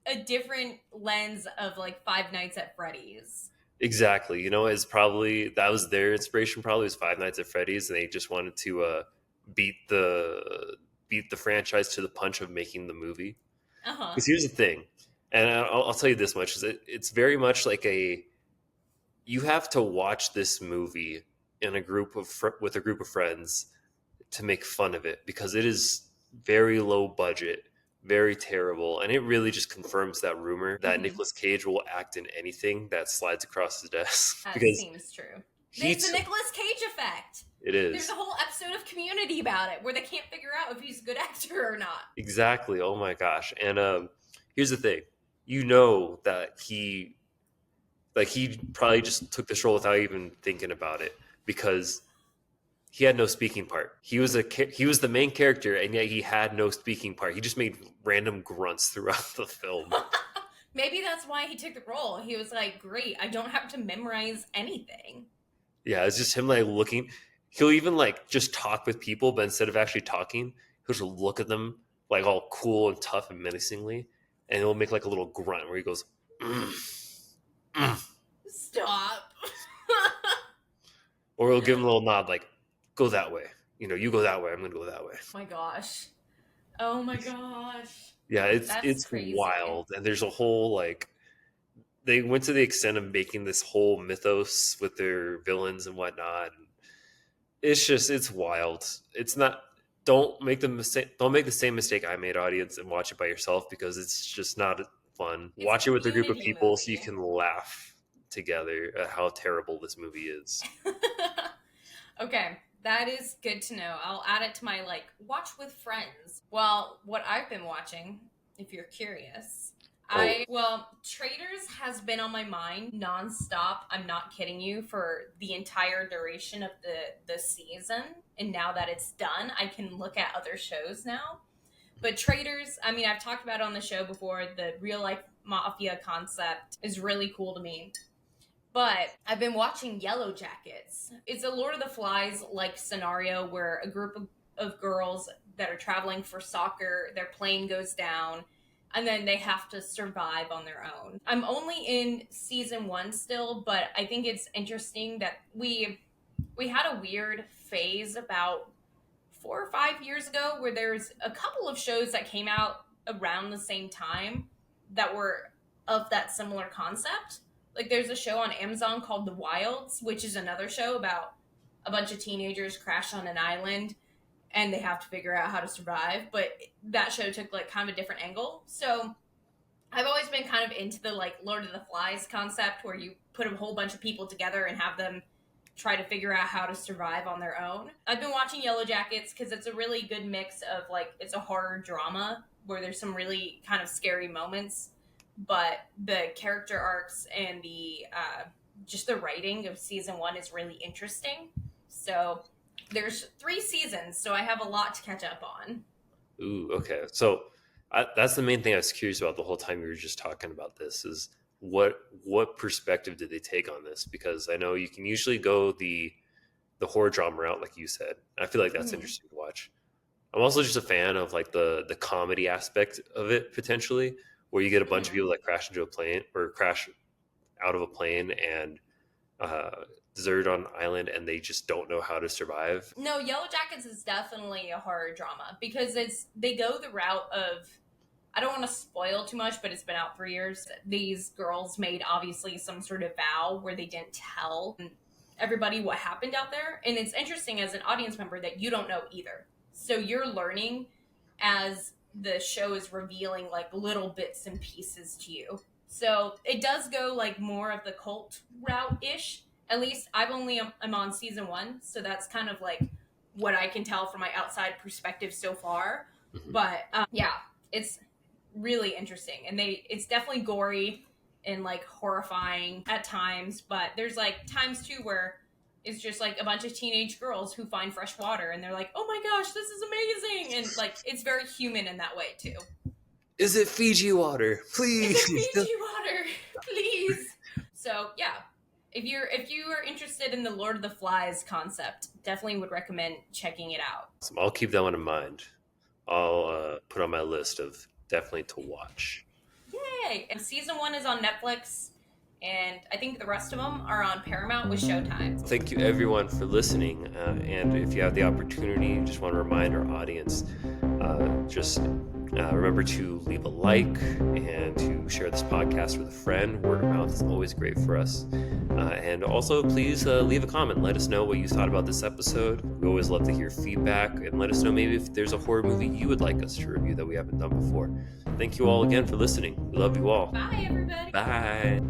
B: a different lens of like Five Nights at Freddy's.
A: Exactly. It's probably that was their inspiration. Probably was Five Nights at Freddy's, and they just wanted to beat the beat the franchise to the punch of making the movie.
B: Uh-huh.
A: Because here's the thing, and I'll tell you this much: is it's very much like you have to watch this movie in a with a group of friends to make fun of it because it is very low budget, very terrible, and it really just confirms that rumor that
B: Mm-hmm.
A: Nicolas Cage will act in anything that slides across his desk
B: That
A: because
B: seems true.
A: he
B: It's the
A: t-
B: Nicolas Cage effect.
A: it
B: There's
A: is
B: a whole episode of Community about it where they can't figure out if he's a good actor or not.
A: exactly. Oh my gosh! And here's the thing: that he probably just took this role without even thinking about it because he had no speaking part. He was the main character, and yet he had no speaking part. He just made random grunts throughout the film.
B: Maybe that's why he took the role. He was like, great, I don't have to memorize anything.
A: Yeah, it's just him like looking. He'll even like just talk with people, but instead of actually talking, he'll just look at them like all cool and tough and menacingly, and he'll make like a little grunt where he goes, "Mm, mm,"
B: Stop.
A: or he'll give him a little nod like, "Go that way." You go that way. I'm gonna go that way.
B: My gosh. Oh my gosh.
A: Yeah,
B: That's
A: it's
B: crazy.
A: wild, and there's a whole like they went to the extent of making this whole mythos with their villains and whatnot. It's wild. It's not. Don't make the same mistake I made, audience, and watch it by yourself because it's just not fun.
B: It's a
A: Watch it with a group of
B: community
A: people so you
B: movie.
A: can laugh together how terrible this movie is.
B: Okay, that is good to know. I'll add it to my like watch with friends. Well, what I've been watching, if you're curious. Traders has been on my mind nonstop. I'm not kidding you, for the entire duration of the season. And now that it's done, I can look at other shows now. But Traders, I mean, I've talked about it on the show before. The real life mafia concept is really cool to me. But I've been watching Yellow Jackets. It's a Lord of the Flies like scenario where a group of girls that are traveling for soccer, their plane goes down, and then they have to survive on their own. I'm only in season 1 still, but I think it's interesting that we had a weird phase about 4 or 5 years ago where there's a couple of shows that came out around the same time that were of that similar concept. Like there's a show on Amazon called The Wilds, which is another show about a bunch of teenagers crash on an island and they have to figure out how to survive. But that show took like kind of a different angle. So I've always been kind of into the like Lord of the Flies concept where you put a whole bunch of people together and have them try to figure out how to survive on their own. I've been watching Yellow Jackets because it's a really good mix of like, it's a horror drama where there's some really kind of scary moments, but the character arcs and the just the writing of season 1 is really interesting. So there's 3 seasons, so I have a lot to catch up on.
A: Ooh, okay. So that's the main thing I was curious about the whole time you were just talking about this is what perspective did they take on this? Because I know you can usually go the horror drama route, like you said. I feel like that's interesting to watch. I'm also just a fan of like the comedy aspect of it potentially, where you get a bunch of people that crash into a plane or crash out of a plane and deserted on an island and they just don't know how to survive.
B: No, Yellow Jackets is definitely a horror drama because they go the route of, I don't want to spoil too much, but it's been out for years. These girls made obviously some sort of vow where they didn't tell everybody what happened out there. And it's interesting as an audience member that you don't know either. So you're learning as the show is revealing like little bits and pieces to you. So it does go like more of the cult route-ish. At least I'm on season 1. So that's kind of like what I can tell from my outside perspective so far. But yeah, it's really interesting. And it's definitely gory and like horrifying at times. But there's like times too where it's just like a bunch of teenage girls who find fresh water and they're like, oh my gosh, this is amazing. And like, it's very human in that way too.
A: Is it Fiji water? Please.
B: Is it Fiji water? Please. So yeah, if you are interested in the Lord of the Flies concept, definitely would recommend checking it out.
A: So I'll keep that one in mind. I'll put on my list of definitely to watch.
B: Yay. And season 1 is on Netflix. And I think the rest of them are on Paramount with Showtime.
A: Thank you, everyone, for listening. And if you have the opportunity, just want to remind our audience, remember to leave a like and to share this podcast with a friend. Word of mouth is always great for us. And also, please leave a comment. Let us know what you thought about this episode. We always love to hear feedback. And let us know maybe if there's a horror movie you would like us to review that we haven't done before. Thank you all again for listening. We love you all.
B: Bye, everybody.
A: Bye.